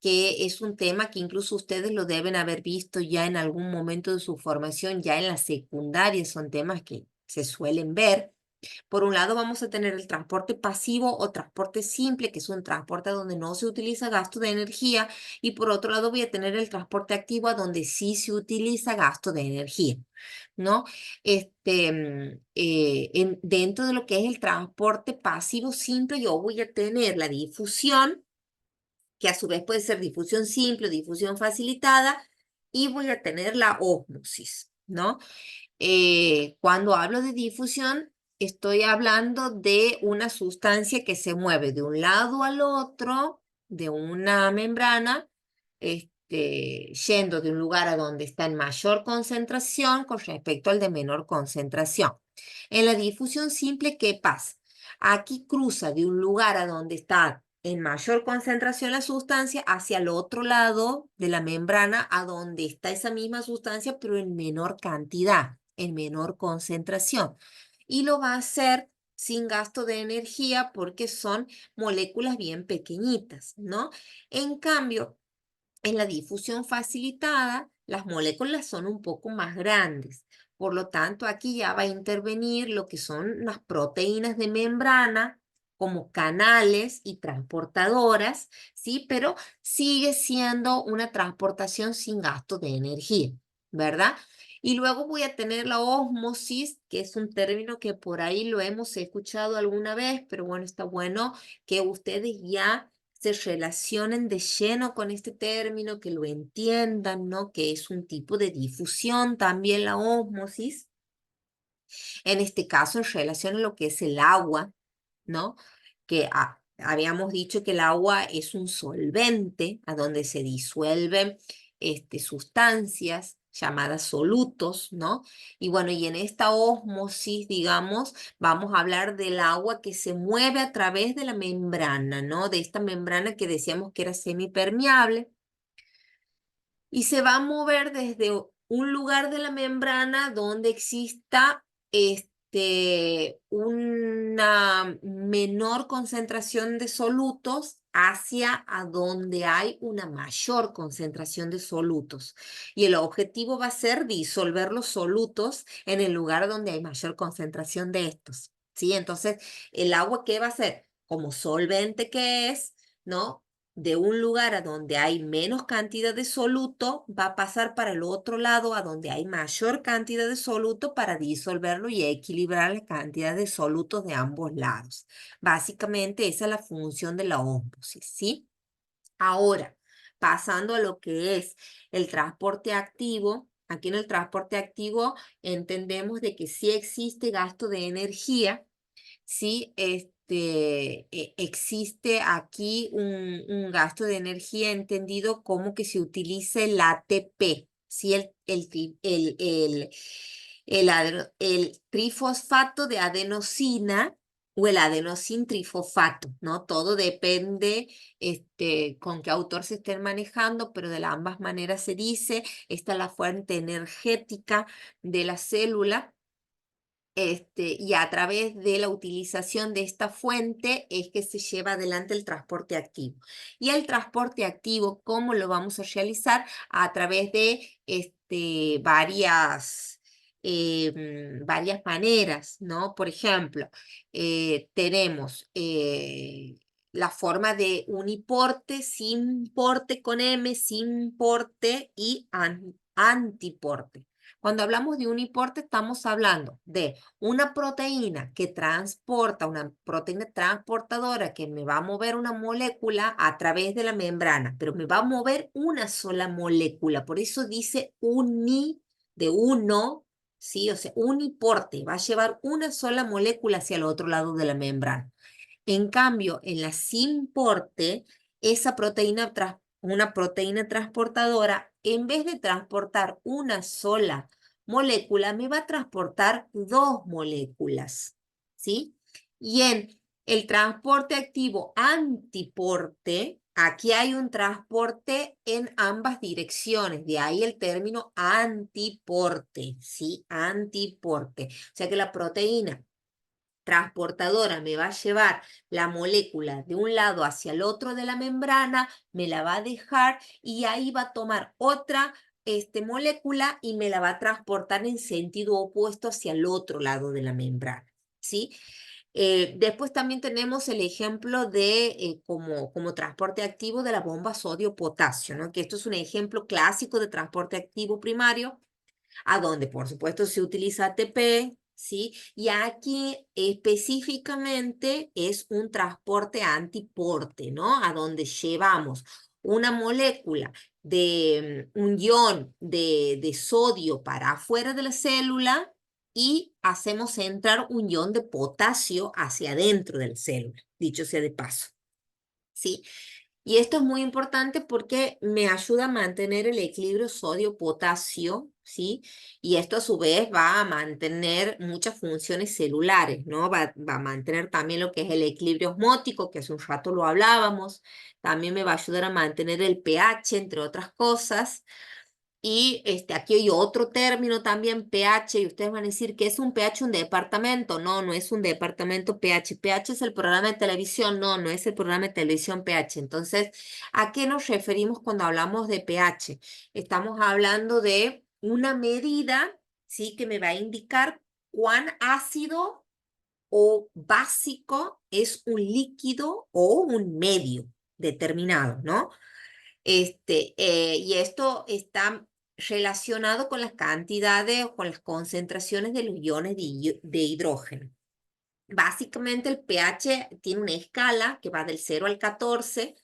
Speaker 1: que es un tema que incluso ustedes lo deben haber visto ya en algún momento de su formación, ya en la secundaria, son temas que se suelen ver. Por un lado vamos a tener el transporte pasivo o transporte simple, que es un transporte donde no se utiliza gasto de energía, y por otro lado voy a tener el transporte activo a donde sí se utiliza gasto de energía, ¿no? Dentro de lo que es el transporte pasivo simple, yo voy a tener la difusión, que a su vez puede ser difusión simple o difusión facilitada, y voy a tener la ósmosis, ¿no? Cuando hablo de difusión, estoy hablando de una sustancia que se mueve de un lado al otro de una membrana, yendo de un lugar a donde está en mayor concentración con respecto al de menor concentración. En la difusión simple, ¿qué pasa? Aquí cruza de un lugar a donde está en mayor concentración la sustancia hacia el otro lado de la membrana a donde está esa misma sustancia, pero en menor cantidad, en menor concentración. Y lo va a hacer sin gasto de energía porque son moléculas bien pequeñitas, ¿no? En cambio, en la difusión facilitada, las moléculas son un poco más grandes. Por lo tanto, aquí ya va a intervenir lo que son las proteínas de membrana como canales y transportadoras, ¿sí? Pero sigue siendo una transportación sin gasto de energía, ¿verdad? Y luego voy a tener la ósmosis, que es un término que por ahí lo hemos escuchado alguna vez, pero bueno, está bueno que ustedes ya se relacionen de lleno con este término, que lo entiendan, ¿no? Que es un tipo de difusión también la ósmosis. En este caso, en relación a lo que es el agua, ¿no? Que habíamos dicho que el agua es un solvente a donde se disuelven sustancias llamadas solutos, ¿no? Y bueno, y en esta ósmosis, digamos, vamos a hablar del agua que se mueve a través de la membrana, ¿no? De esta membrana que decíamos que era semipermeable y se va a mover desde un lugar de la membrana donde exista una menor concentración de solutos hacia a donde hay una mayor concentración de solutos. Y el objetivo va a ser disolver los solutos en el lugar donde hay mayor concentración de estos. ¿Sí? Entonces, el agua, ¿qué va a hacer? Como solvente que es, ¿no? De un lugar a donde hay menos cantidad de soluto, va a pasar para el otro lado a donde hay mayor cantidad de soluto para disolverlo y equilibrar la cantidad de solutos de ambos lados. Básicamente esa es la función de la ósmosis, ¿sí? Ahora, pasando a lo que es el transporte activo, aquí en el transporte activo entendemos de que sí existe gasto de energía. Sí, existe aquí un gasto de energía entendido como que se utilice el ATP, ¿sí? El trifosfato de adenosina o el adenosin trifosfato, ¿no? Todo depende con qué autor se estén manejando, pero de ambas maneras se dice, esta es la fuente energética de la célula. Y a través de la utilización de esta fuente es que se lleva adelante el transporte activo. Y el transporte activo, ¿cómo lo vamos a realizar? A través de varias maneras, ¿no? Por ejemplo, tenemos la forma de uniporte, sin porte con M, sin porte y antiporte. Cuando hablamos de uniporte, estamos hablando de una proteína que transporta, una proteína transportadora que me va a mover una molécula a través de la membrana, pero me va a mover una sola molécula. Por eso dice de uno, ¿sí? O sea, uniporte, va a llevar una sola molécula hacia el otro lado de la membrana. En cambio, en la sin porte, esa proteína, una proteína transportadora, en vez de transportar una sola molécula, me va a transportar dos moléculas, ¿sí? Y en el transporte activo antiporte, aquí hay un transporte en ambas direcciones, de ahí el término antiporte, ¿sí? Antiporte. O sea que la proteína transportadora me va a llevar la molécula de un lado hacia el otro de la membrana, me la va a dejar y ahí va a tomar otra molécula y me la va a transportar en sentido opuesto hacia el otro lado de la membrana. ¿sí? Después también tenemos el ejemplo de como transporte activo de la bomba sodio-potasio, ¿no? Que esto es un ejemplo clásico de transporte activo primario, a donde por supuesto se utiliza ATP, ¿sí? Y aquí específicamente es un transporte antiporte, ¿no? A donde llevamos una molécula de un ion de sodio para afuera de la célula y hacemos entrar un ion de potasio hacia adentro de la célula, dicho sea de paso, ¿sí? Y esto es muy importante porque me ayuda a mantener el equilibrio sodio-potasio, ¿sí? Y esto a su vez va a mantener muchas funciones celulares, ¿no? Va a mantener también lo que es el equilibrio osmótico, que hace un rato lo hablábamos. También me va a ayudar a mantener el pH, entre otras cosas. Y aquí hay otro término también, pH, y ustedes van a decir que es un pH un departamento. No, no es un departamento pH. pH es el programa de televisión. No, no es el programa de televisión pH. Entonces, ¿a qué nos referimos cuando hablamos de pH? Estamos hablando de una medida, ¿sí? Que me va a indicar cuán ácido o básico es un líquido o un medio determinado, ¿no? Y esto está relacionado con las cantidades o con las concentraciones de los iones de hidrógeno. Básicamente el pH tiene una escala que va del 0 al 14.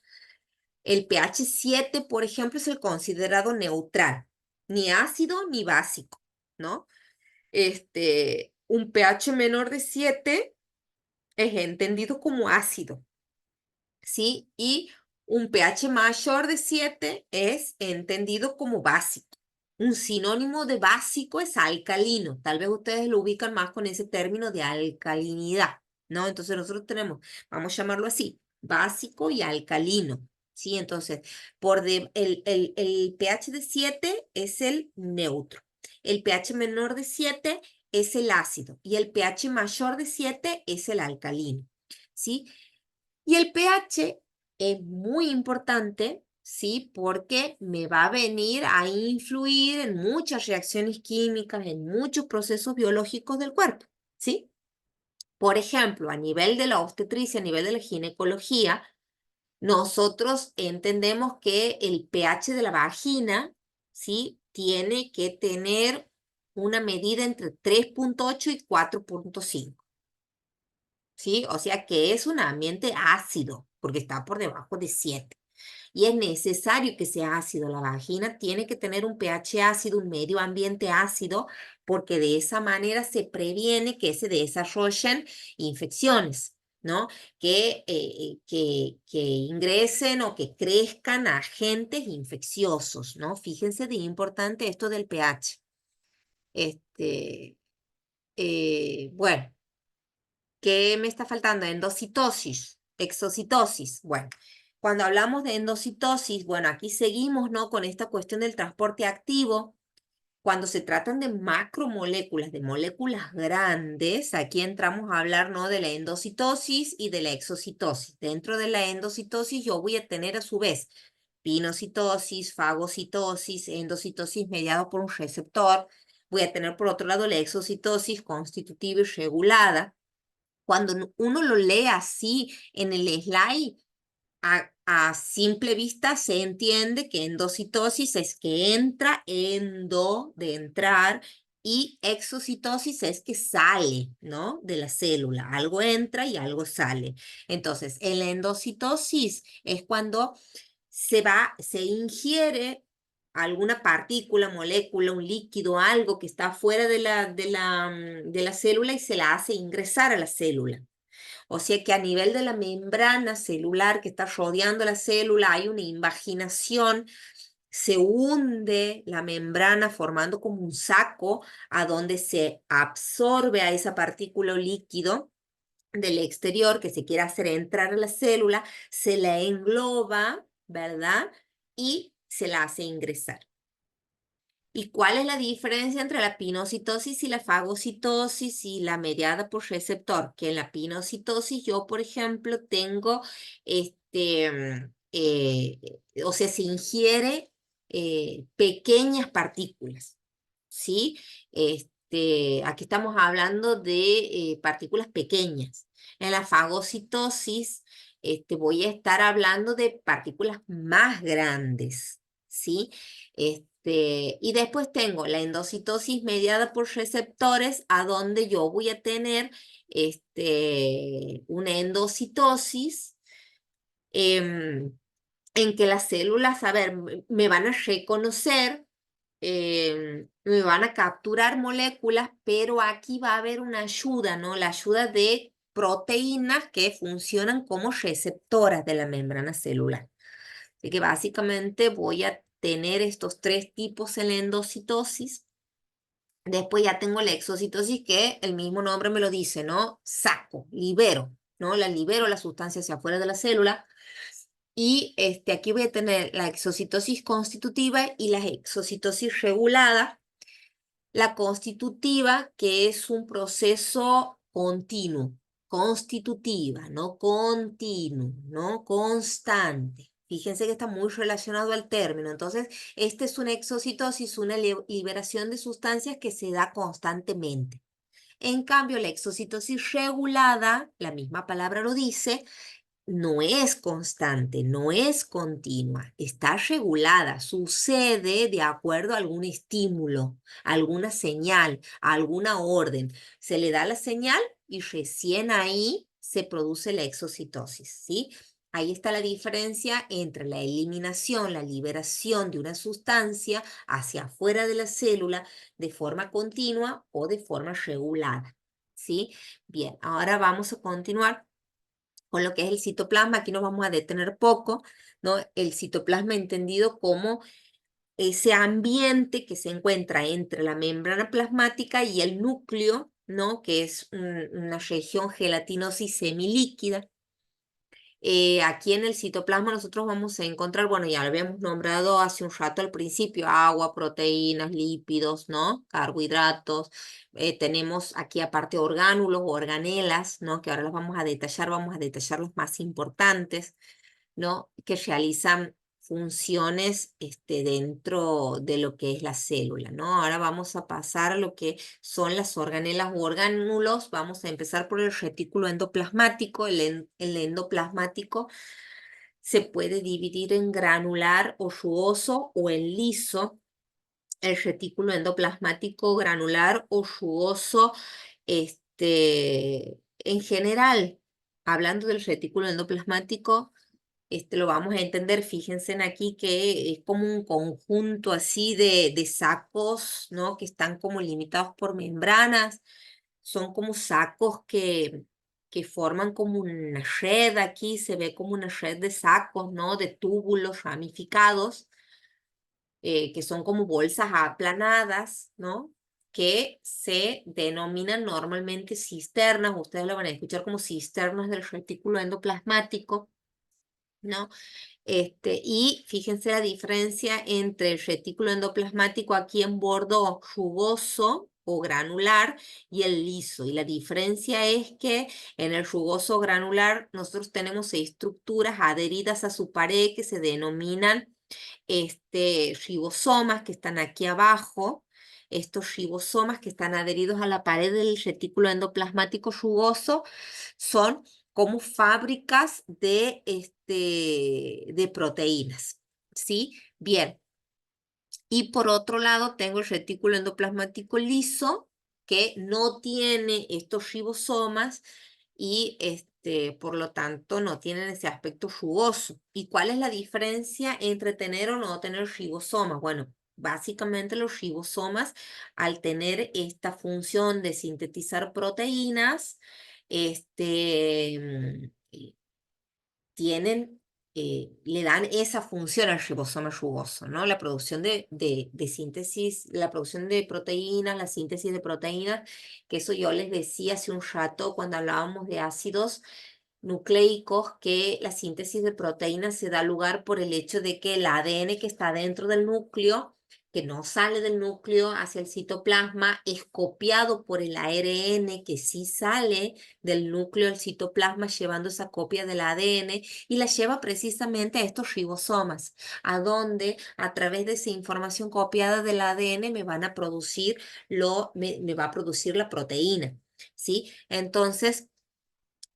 Speaker 1: El pH 7, por ejemplo, es el considerado neutral, ni ácido ni básico, ¿no? Un pH menor de 7 es entendido como ácido. ¿Sí? Y un pH mayor de 7 es entendido como básico. Un sinónimo de básico es alcalino. Tal vez ustedes lo ubican más con ese término de alcalinidad, ¿no? Entonces nosotros tenemos, vamos a llamarlo así, básico y alcalino, ¿sí? Entonces, el pH de 7 es el neutro. El pH menor de 7 es el ácido y el pH mayor de 7 es el alcalino, ¿sí? Y el pH es muy importante, ¿sí? Porque me va a venir a influir en muchas reacciones químicas, en muchos procesos biológicos del cuerpo, ¿sí? Por ejemplo, a nivel de la obstetricia, a nivel de la ginecología, nosotros entendemos que el pH de la vagina, ¿sí? Tiene que tener una medida entre 3,8 y 4,5. ¿Sí? O sea que es un ambiente ácido, porque está por debajo de 7. Y es necesario que sea ácido. La vagina tiene que tener un pH ácido, un medio ambiente ácido, porque de esa manera se previene que se desarrollen infecciones, ¿no? Que ingresen o que crezcan agentes infecciosos, ¿no? Fíjense de importante esto del pH. Bueno. ¿Qué me está faltando? Endocitosis, exocitosis. Bueno, cuando hablamos de endocitosis, bueno, aquí seguimos, ¿no? Con esta cuestión del transporte activo. Cuando se tratan de macromoléculas, de moléculas grandes, aquí entramos a hablar, ¿no? De la endocitosis y de la exocitosis. Dentro de la endocitosis yo voy a tener a su vez pinocitosis, fagocitosis, endocitosis mediado por un receptor. Voy a tener por otro lado la exocitosis constitutiva y regulada. Cuando uno lo lee así en el slide, a simple vista se entiende que endocitosis es que entra, endo de entrar, y exocitosis es que sale, ¿no? De la célula. Algo entra y algo sale. Entonces, en la endocitosis es cuando se ingiere alguna partícula, molécula, un líquido, algo que está fuera de la célula y se la hace ingresar a la célula. O sea que a nivel de la membrana celular que está rodeando la célula hay una invaginación, se hunde la membrana formando como un saco a donde se absorbe a esa partícula o líquido del exterior que se quiere hacer entrar a la célula, se la engloba, ¿verdad? Y se la hace ingresar. ¿Y cuál es la diferencia entre la pinocitosis y la fagocitosis y la mediada por receptor? Que en la pinocitosis yo, por ejemplo, tengo, o sea, se ingiere pequeñas partículas, ¿sí? aquí estamos hablando de partículas pequeñas. En la fagocitosis voy a estar hablando de partículas más grandes, ¿sí? Y después tengo la endocitosis mediada por receptores, a donde yo voy a tener una endocitosis em, en que las células, a ver, me van a reconocer, me van a capturar moléculas, pero aquí va a haber una ayuda, ¿no? La ayuda de proteínas que funcionan como receptoras de la membrana celular. Así que básicamente voy a tener estos tres tipos en la endocitosis. Después ya tengo la exocitosis, que el mismo nombre me lo dice, ¿no? Saco, libero, ¿no? Libero la sustancia hacia afuera de la célula. Y aquí voy a tener la exocitosis constitutiva y la exocitosis regulada. La constitutiva, que es un proceso continuo, constitutiva, no continuo, no constante. Fíjense que está muy relacionado al término. Entonces, esta es una exocitosis, una liberación de sustancias que se da constantemente. En cambio, la exocitosis regulada, la misma palabra lo dice, no es constante, no es continua, está regulada, sucede de acuerdo a algún estímulo, alguna señal, alguna orden. Se le da la señal y recién ahí se produce la exocitosis, ¿sí? Ahí está la diferencia entre la eliminación, la liberación de una sustancia hacia afuera de la célula de forma continua o de forma regulada, ¿sí? Bien, ahora vamos a continuar con lo que es el citoplasma. Aquí nos vamos a detener poco, ¿no? El citoplasma entendido como ese ambiente que se encuentra entre la membrana plasmática y el núcleo, ¿no? Que es una región gelatinosa y semilíquida. Aquí en el citoplasma nosotros vamos a encontrar, bueno, ya lo habíamos nombrado hace un rato al principio, agua, proteínas, lípidos, ¿no? Carbohidratos. Tenemos aquí aparte orgánulos o organelas, ¿no? Que ahora las vamos a detallar los más importantes, ¿no? Que realizan funciones dentro de lo que es la célula, ¿no? Ahora vamos a pasar a lo que son las organelas u orgánulos. Vamos a empezar por el retículo endoplasmático. El endoplasmático se puede dividir en granular o rugoso o en liso. El retículo endoplasmático granular o rugoso, en general, hablando del retículo endoplasmático, lo vamos a entender. Fíjense en aquí que es como un conjunto así de sacos, ¿no? Que están como limitados por membranas. Son como sacos que forman como una red. Aquí se ve como una red de sacos, ¿no? De túbulos ramificados, que son como bolsas aplanadas, ¿no? Que se denominan normalmente cisternas. Ustedes lo van a escuchar como cisternas del retículo endoplasmático, ¿no? Y fíjense la diferencia entre el retículo endoplasmático aquí en bordo rugoso o granular y el liso. Y la diferencia es que en el rugoso granular nosotros tenemos estructuras adheridas a su pared que se denominan ribosomas, que están aquí abajo. Estos ribosomas que están adheridos a la pared del retículo endoplasmático rugoso son como fábricas de proteínas, ¿sí? Bien. Y por otro lado tengo el retículo endoplasmático liso, que no tiene estos ribosomas y por lo tanto no tienen ese aspecto rugoso. ¿Y cuál es la diferencia entre tener o no tener ribosomas? Bueno, básicamente los ribosomas, al tener esta función de sintetizar proteínas, tienen, le dan esa función al ribosoma rugoso, ¿no? La producción de síntesis, la producción de proteínas, la síntesis de proteínas, que eso yo les decía hace un rato cuando hablábamos de ácidos nucleicos, que la síntesis de proteínas se da lugar por el hecho de que el ADN que está dentro del núcleo que no sale del núcleo hacia el citoplasma, es copiado por el ARN que sí sale del núcleo al citoplasma llevando esa copia del ADN y la lleva precisamente a estos ribosomas, a donde a través de esa información copiada del ADN me van a producir me va a producir la proteína, ¿sí? Entonces,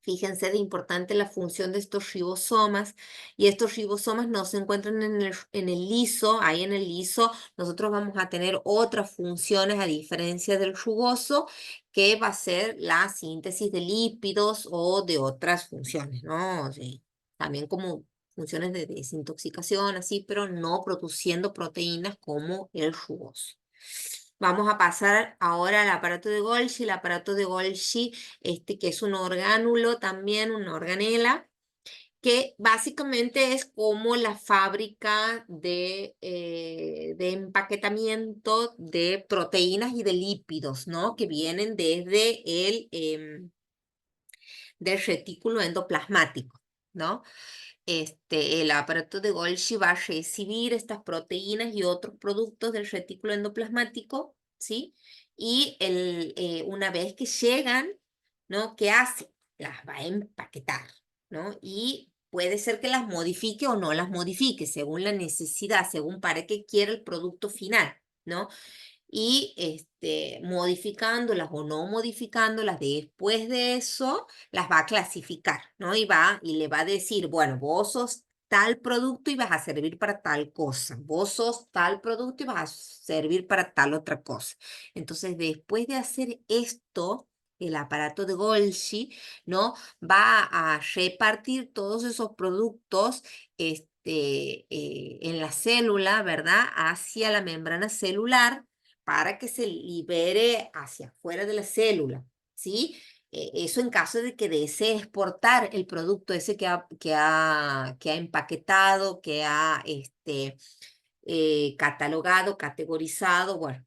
Speaker 1: fíjense de importante la función de estos ribosomas, y estos ribosomas no se encuentran en el liso. Ahí en el liso nosotros vamos a tener otras funciones a diferencia del rugoso, que va a ser la síntesis de lípidos o de otras funciones, ¿no? Sí, también como funciones de desintoxicación, así, pero no produciendo proteínas como el rugoso. Vamos a pasar ahora al aparato de Golgi. El aparato de Golgi, que es un orgánulo también, una organela, que básicamente es como la fábrica de empaquetamiento de proteínas y de lípidos, ¿no? Que vienen desde del retículo endoplasmático, ¿no? El aparato de Golgi va a recibir estas proteínas y otros productos del retículo endoplasmático, ¿sí? Y una vez que llegan, ¿no? ¿Qué hace? Las va a empaquetar, ¿no? Y puede ser que las modifique o no las modifique, según la necesidad, según para qué quiere el producto final, ¿no? Y modificándolas o no modificándolas, después de eso las va a clasificar, ¿no? Y le va a decir, bueno, vos sos tal producto y vas a servir para tal cosa, vos sos tal producto y vas a servir para tal otra cosa. Entonces, después de hacer esto, el aparato de Golgi, ¿no? Va a repartir todos esos productos en la célula, ¿verdad? Hacia la membrana celular para que se libere hacia afuera de la célula, ¿sí? Eso en caso de que desee exportar el producto ese que ha empaquetado, que ha catalogado, categorizado, bueno,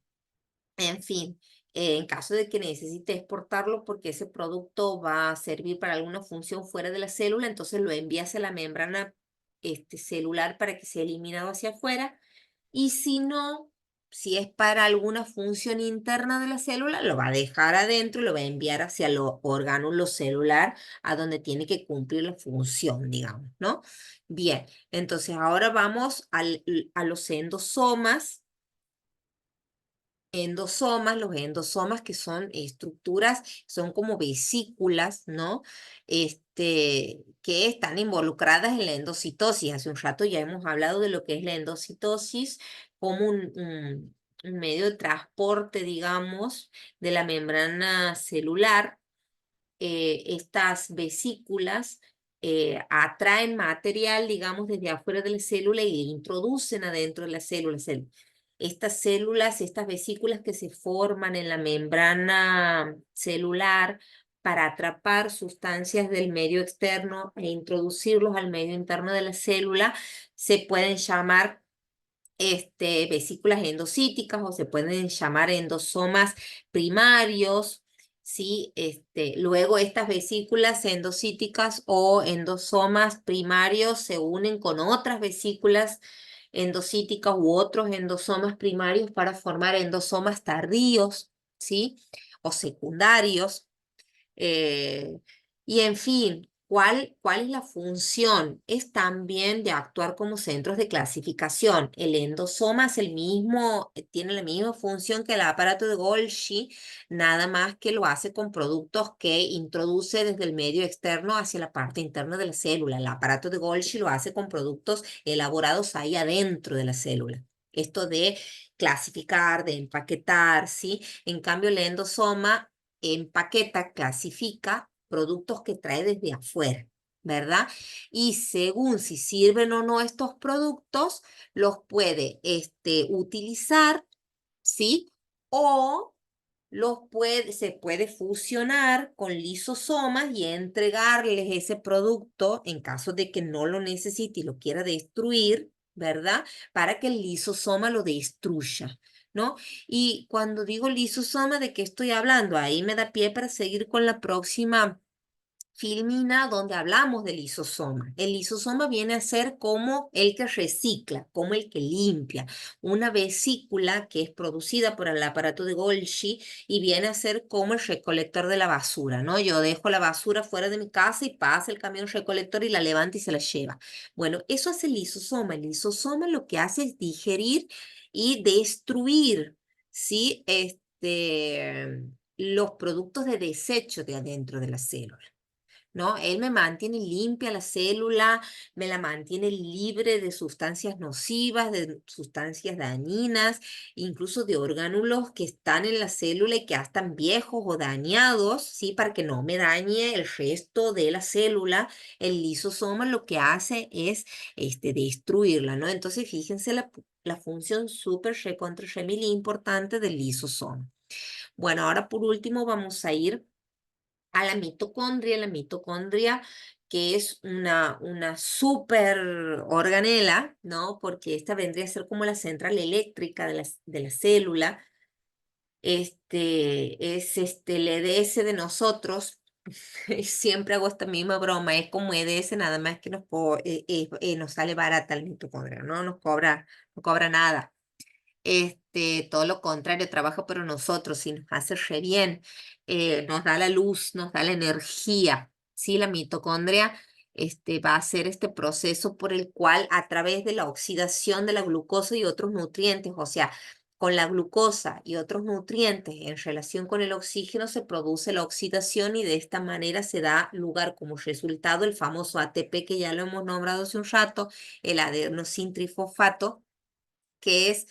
Speaker 1: en fin, en caso de que necesite exportarlo porque ese producto va a servir para alguna función fuera de la célula, entonces lo envía hacia la membrana celular para que sea eliminado hacia afuera. Y si no, si es para alguna función interna de la célula, lo va a dejar adentro y lo va a enviar hacia el orgánulo celular a donde tiene que cumplir la función, digamos, ¿no? Bien, entonces ahora vamos a los endosomas. Los endosomas que son estructuras, son como vesículas, ¿no? Que están involucradas en la endocitosis. Hace un rato ya hemos hablado de lo que es la endocitosis como un medio de transporte, digamos, de la membrana celular. Estas vesículas atraen material, digamos, desde afuera de la célula y lo introducen adentro de la célula. Estas células, estas vesículas que se forman en la membrana celular para atrapar sustancias del medio externo e introducirlos al medio interno de la célula, se pueden llamar vesículas endocíticas o se pueden llamar endosomas primarios, ¿sí? Luego estas vesículas endocíticas o endosomas primarios se unen con otras vesículas endocíticas u otros endosomas primarios para formar endosomas tardíos, ¿sí? O secundarios. eh, y en fin, ¿cuál es la función? Es también de actuar como centros de clasificación. El endosoma es el mismo, tiene la misma función que el aparato de Golgi, nada más que lo hace con productos que introduce desde el medio externo hacia la parte interna de la célula. El aparato de Golgi lo hace con productos elaborados ahí adentro de la célula. Esto de clasificar, de empaquetar, ¿sí? En cambio, el endosoma empaqueta, clasifica productos que trae desde afuera, ¿verdad? Y según si sirven o no estos productos, los puede utilizar, ¿sí? O se puede fusionar con lisosomas y entregarles ese producto en caso de que no lo necesite y lo quiera destruir, ¿verdad? Para que el lisosoma lo destruya, ¿no? Y cuando digo lisosoma, ¿de qué estoy hablando? Ahí me da pie para seguir con la próxima filmina donde hablamos del lisosoma. El lisosoma viene a ser como el que recicla, como el que limpia. Una vesícula que es producida por el aparato de Golgi y viene a ser como el recolector de la basura, ¿no? Yo dejo la basura fuera de mi casa y pasa el camión recolector y la levanta y se la lleva. Bueno, eso hace el lisosoma. El lisosoma lo que hace es digerir y destruir, ¿sí? Los productos de desecho de adentro de la célula. ¿No? Él me mantiene limpia la célula, me la mantiene libre de sustancias nocivas, de sustancias dañinas, incluso de orgánulos que están en la célula y que ya están viejos o dañados, ¿sí? Para que no me dañe el resto de la célula. El lisosoma lo que hace es destruirla, ¿no? Entonces, fíjense la función súper recontra remil importante del lisosoma. Bueno, ahora por último vamos a ir a la mitocondria que es una super organela, ¿no? Porque esta vendría a ser como la central eléctrica de la célula. Es el EDS de nosotros. Siempre hago esta misma broma, es como EDS, nada más que nos sale barata la mitocondria, no nos cobra, no cobra nada. Todo lo contrario, trabaja por nosotros y nos hace re bien, nos da la luz, nos da la energía, ¿sí? La mitocondria va a hacer este proceso por el cual a través de la oxidación de la glucosa y otros nutrientes, o sea, con la glucosa y otros nutrientes en relación con el oxígeno se produce la oxidación y de esta manera se da lugar como resultado el famoso ATP que ya lo hemos nombrado hace un rato, el adenosintrifosfato, que es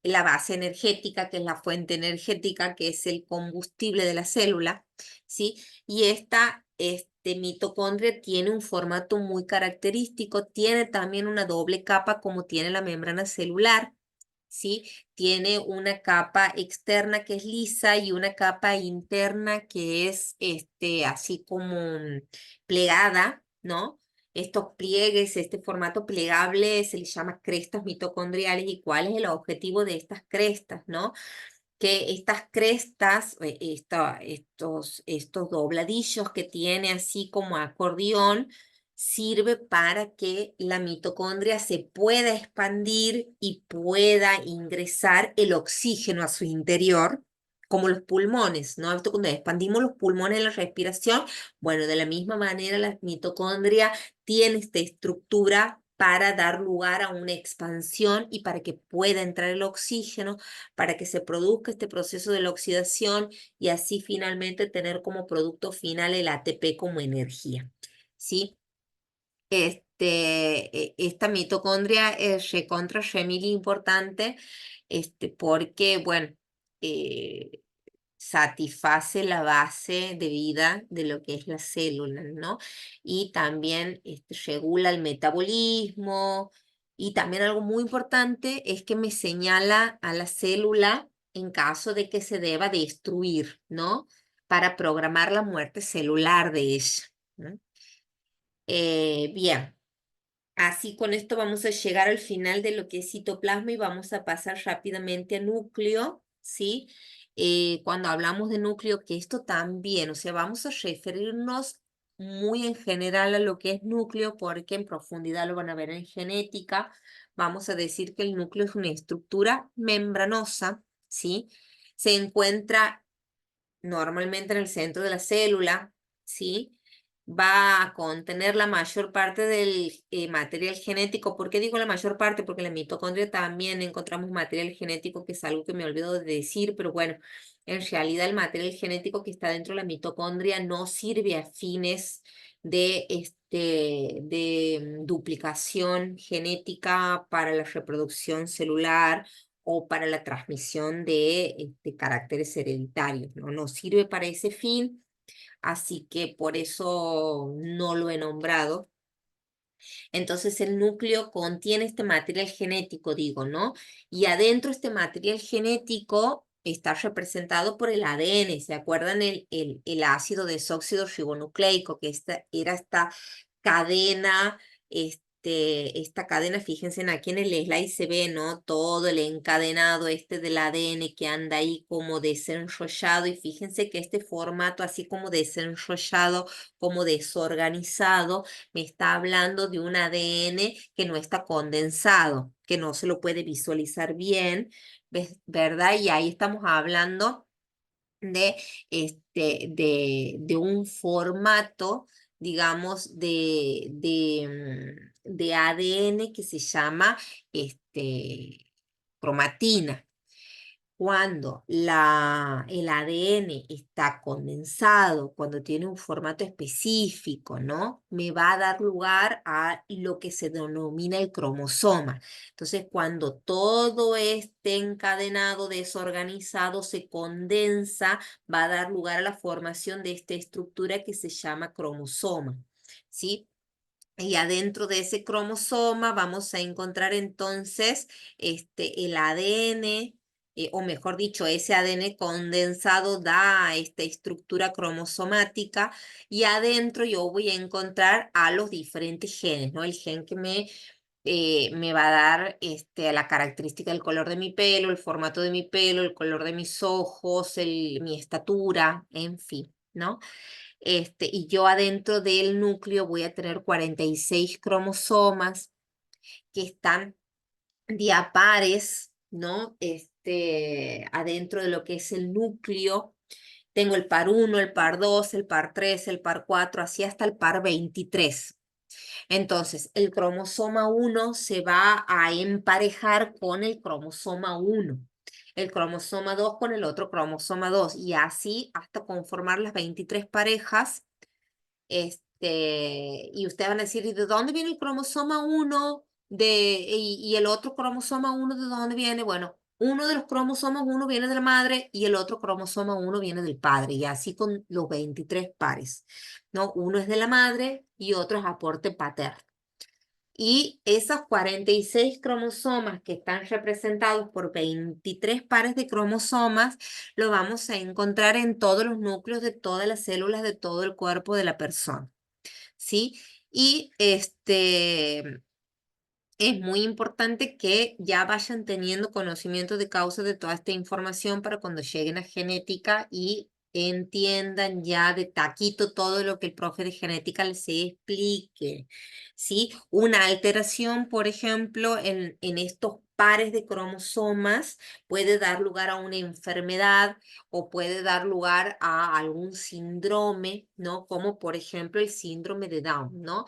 Speaker 1: la base energética, que es la fuente energética, que es el combustible de la célula, ¿sí? Y esta mitocondria tiene un formato muy característico, tiene también una doble capa como tiene la membrana celular, ¿sí? Tiene una capa externa que es lisa y una capa interna que es así como plegada, ¿no? Estos pliegues, este formato plegable se les llama crestas mitocondriales. ¿Y cuál es el objetivo de estas crestas, no? Que estas crestas, estos dobladillos que tiene así como acordeón, sirve para que la mitocondria se pueda expandir y pueda ingresar el oxígeno a su interior, como los pulmones, ¿no? Esto cuando expandimos los pulmones en la respiración, bueno, de la misma manera la mitocondria tiene esta estructura para dar lugar a una expansión y para que pueda entrar el oxígeno, para que se produzca este proceso de la oxidación y así finalmente tener como producto final el ATP como energía, ¿sí? Esta mitocondria es recontra remil importante, porque, bueno, eh, satisface la base de vida de lo que es la célula, ¿no? Y también regula el metabolismo. Y también algo muy importante es que me señala a la célula en caso de que se deba destruir, ¿no? Para programar la muerte celular de ella, ¿no? Bien. Así con esto vamos a llegar al final de lo que es citoplasma y vamos a pasar rápidamente a núcleo, ¿sí? Cuando hablamos de núcleo, que esto también, o sea, vamos a referirnos muy en general a lo que es núcleo porque en profundidad lo van a ver en genética. Vamos a decir que el núcleo es una estructura membranosa, ¿sí? Se encuentra normalmente en el centro de la célula, ¿sí? Va a contener la mayor parte del material genético. ¿Por qué digo la mayor parte? Porque en la mitocondria también encontramos material genético, que es algo que me olvido de decir, pero bueno, en realidad el material genético que está dentro de la mitocondria no sirve a fines de duplicación genética para la reproducción celular o para la transmisión de caracteres hereditarios, ¿no? No sirve para ese fin, así que por eso no lo he nombrado. Entonces el núcleo contiene este material genético, digo, ¿no? Y adentro este material genético está representado por el ADN. ¿Se acuerdan el ácido desóxido ribonucleico, que era esta cadena esta cadena, fíjense aquí en el slide se ve, ¿no? Todo el encadenado del ADN que anda ahí como desenrollado y fíjense que este formato así como desenrollado, como desorganizado, me está hablando de un ADN que no está condensado, que no se lo puede visualizar bien, ¿verdad? Y ahí estamos hablando de un formato, digamos, de ADN que se llama cromatina. Cuando el ADN está condensado, cuando tiene un formato específico, ¿no? Me va a dar lugar a lo que se denomina el cromosoma. Entonces, cuando todo esté encadenado, desorganizado, se condensa, va a dar lugar a la formación de esta estructura que se llama cromosoma, ¿sí? Y adentro de ese cromosoma vamos a encontrar entonces el ADN, o mejor dicho, ese ADN condensado da esta estructura cromosomática y adentro yo voy a encontrar a los diferentes genes, ¿no? El gen que me va a dar la característica del color de mi pelo, el formato de mi pelo, el color de mis ojos, mi estatura, en fin, ¿no? Y yo adentro del núcleo voy a tener 46 cromosomas que están diapares, ¿no? Adentro de lo que es el núcleo. Tengo el par 1, el par 2, el par 3, el par 4, así hasta el par 23. Entonces, el cromosoma 1 se va a emparejar con el cromosoma 1, el cromosoma 2 con el otro cromosoma 2, y así hasta conformar las 23 parejas. Y ustedes van a decir, ¿y de dónde viene el cromosoma 1 y el otro cromosoma 1 de dónde viene? Bueno, uno de los cromosomas 1 viene de la madre y el otro cromosoma 1 viene del padre, y así con los 23 pares, ¿no? Uno es de la madre y otro es aporte paterno. Y esos 46 cromosomas que están representados por 23 pares de cromosomas, lo vamos a encontrar en todos los núcleos de todas las células de todo el cuerpo de la persona, ¿sí? Y es muy importante que ya vayan teniendo conocimiento de causa de toda esta información para cuando lleguen a genética y entiendan ya de taquito todo lo que el profe de genética les explique, ¿sí? Una alteración, por ejemplo, en estos pares de cromosomas puede dar lugar a una enfermedad o puede dar lugar a algún síndrome, ¿no? Como por ejemplo el síndrome de Down, ¿no?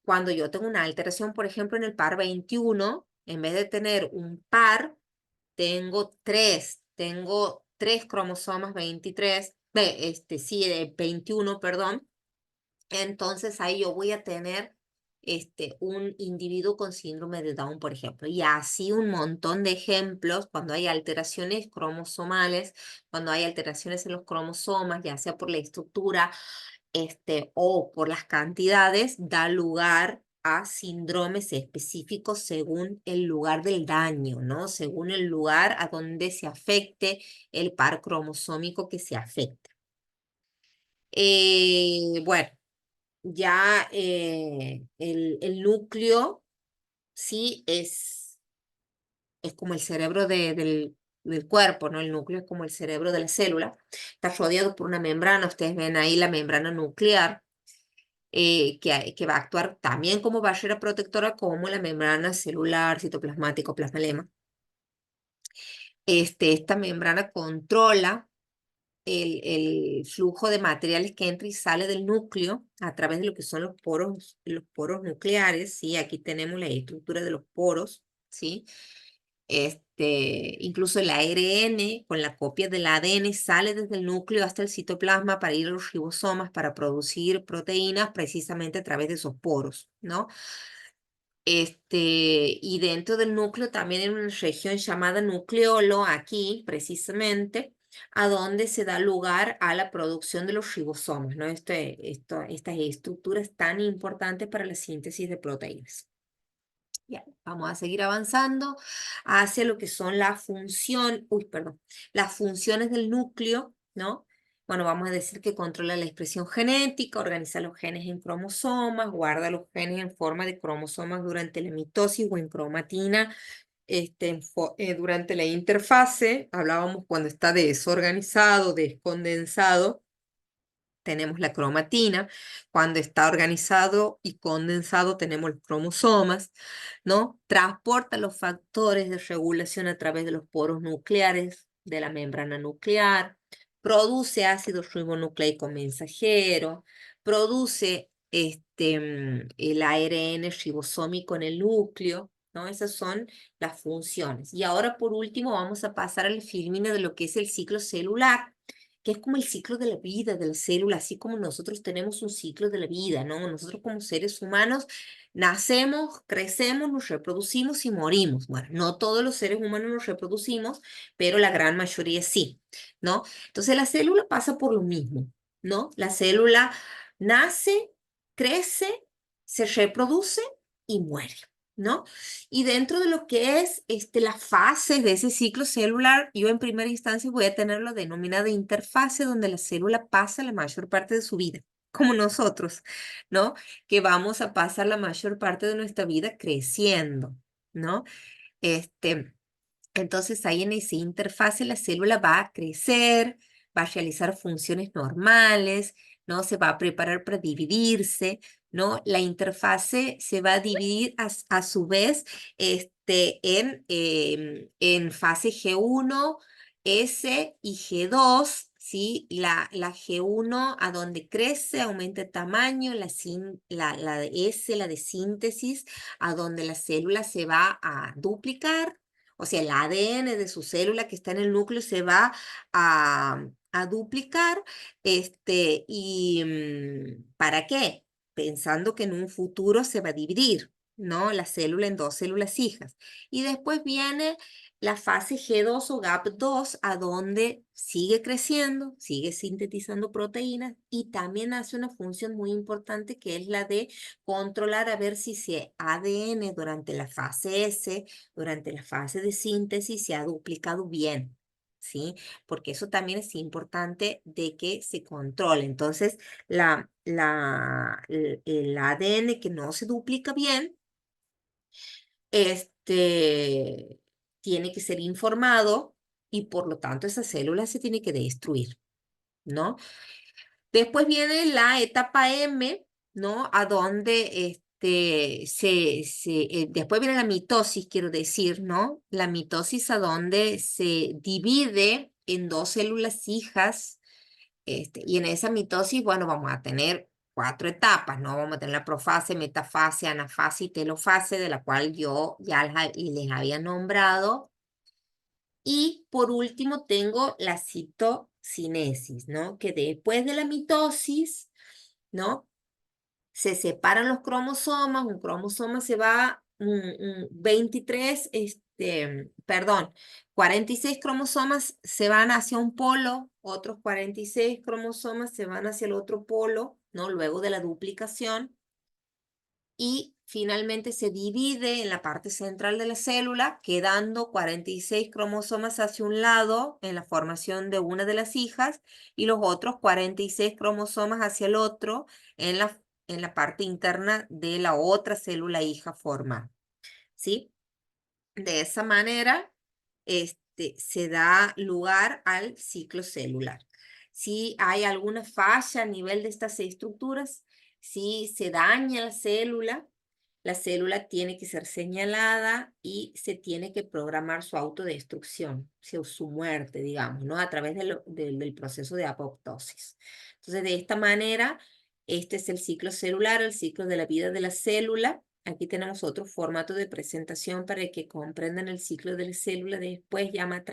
Speaker 1: Cuando yo tengo una alteración, por ejemplo, en el par 21, en vez de tener un par, tengo tres cromosomas 23, sí, 21, perdón. Entonces ahí yo voy a tener un individuo con síndrome de Down, por ejemplo. Y así un montón de ejemplos cuando hay alteraciones cromosomales, cuando hay alteraciones en los cromosomas, ya sea por la estructura o por las cantidades, da lugar a síndromes específicos según el lugar del daño, ¿no? Según el lugar a donde se afecte el par cromosómico que se afecta. Bueno, ya el núcleo, sí, es como el cerebro del cuerpo, ¿no? El núcleo es como el cerebro de la célula. Está rodeado por una membrana, ustedes ven ahí la membrana nuclear, que va a actuar también como barrera protectora, como la membrana celular, citoplasmática o plasmalema. Esta membrana controla el flujo de materiales que entra y sale del núcleo a través de lo que son los poros nucleares, ¿sí? Aquí tenemos la estructura de los poros, ¿sí? Incluso el ARN con la copia del ADN sale desde el núcleo hasta el citoplasma para ir a los ribosomas para producir proteínas precisamente a través de esos poros, ¿no? Y dentro del núcleo también hay una región llamada nucleolo, aquí precisamente, a donde se da lugar a la producción de los ribosomas, ¿no? Estas estructuras tan importantes para la síntesis de proteínas. Ya, vamos a seguir avanzando hacia lo que son las funciones del núcleo, ¿no? Bueno, vamos a decir que controla la expresión genética, organiza los genes en cromosomas, guarda los genes en forma de cromosomas durante la mitosis o en cromatina durante la interfase. Hablábamos cuando está desorganizado, descondensado. Tenemos la cromatina. Cuando está organizado y condensado tenemos los cromosomas, ¿no? Transporta los factores de regulación a través de los poros nucleares de la membrana nuclear, produce ácido ribonucleico mensajero, produce el ARN ribosómico en el núcleo, ¿no? Esas son las funciones. Y ahora, por último, vamos a pasar al filmina de lo que es el ciclo celular, que es como el ciclo de la vida de la célula, así como nosotros tenemos un ciclo de la vida, ¿no? Nosotros como seres humanos nacemos, crecemos, nos reproducimos y morimos. Bueno, no todos los seres humanos nos reproducimos, pero la gran mayoría sí, ¿no? Entonces la célula pasa por lo mismo, ¿no? La célula nace, crece, se reproduce y muere, ¿no? Y dentro de lo que es las fases de ese ciclo celular, yo en primera instancia voy a tener lo denominado interfase, donde la célula pasa la mayor parte de su vida, como nosotros, ¿no? Que vamos a pasar la mayor parte de nuestra vida creciendo, ¿no? Este, entonces ahí en esa interfase la célula va a crecer, va a realizar funciones normales, ¿no? Se va a preparar para dividirse, ¿no? La interfase se va a dividir a su vez en fase G1, S y G2, ¿sí? La G1 a donde crece, aumenta el tamaño, la de S, la de síntesis, a donde la célula se va a duplicar. O sea, el ADN de su célula que está en el núcleo se va a duplicar. ¿Para qué? Pensando que en un futuro se va a dividir, ¿no? La célula en dos células hijas. Y después viene la fase G2 o GAP2, a donde sigue creciendo, sigue sintetizando proteínas y también hace una función muy importante que es la de controlar a ver si ese ADN durante la fase S, durante la fase de síntesis, se ha duplicado bien, ¿sí? Porque eso también es importante de que se controle. Entonces, el ADN que no se duplica bien, este, tiene que ser informado y por lo tanto esa célula se tiene que destruir, ¿no? Después viene la etapa M, ¿no? A donde después viene la mitosis, quiero decir, ¿no? La mitosis a donde se divide en dos células hijas, y en esa mitosis, bueno, vamos a tener cuatro etapas, ¿no? Vamos a tener la profase, metafase, anafase y telofase, de la cual yo ya les había nombrado. Y por último tengo la citocinesis, ¿no? Que después de la mitosis, ¿no? Se separan los cromosomas, un cromosoma se va, 23, perdón, 46 cromosomas se van hacia un polo, otros 46 cromosomas se van hacia el otro polo, ¿no? Luego de la duplicación. Y finalmente se divide en la parte central de la célula, quedando 46 cromosomas hacia un lado en la formación de una de las hijas y los otros 46 cromosomas hacia el otro en la parte interna de la otra célula hija formada, ¿sí? De esa manera, se da lugar al ciclo celular. Si hay alguna falla a nivel de estas estructuras, si se daña la célula tiene que ser señalada y se tiene que programar su autodestrucción, su muerte, digamos, ¿no? A través del proceso de apoptosis. Entonces, de esta manera, este es el ciclo celular, el ciclo de la vida de la célula. Aquí tenemos otro formato de presentación para que comprendan el ciclo de la célula después, ya más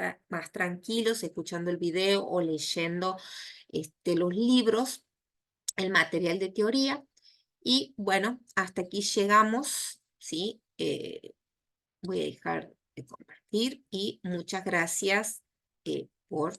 Speaker 1: tranquilos, escuchando el video o leyendo los libros, el material de teoría. Y bueno, hasta aquí llegamos, ¿sí? Voy a dejar de compartir y muchas gracias por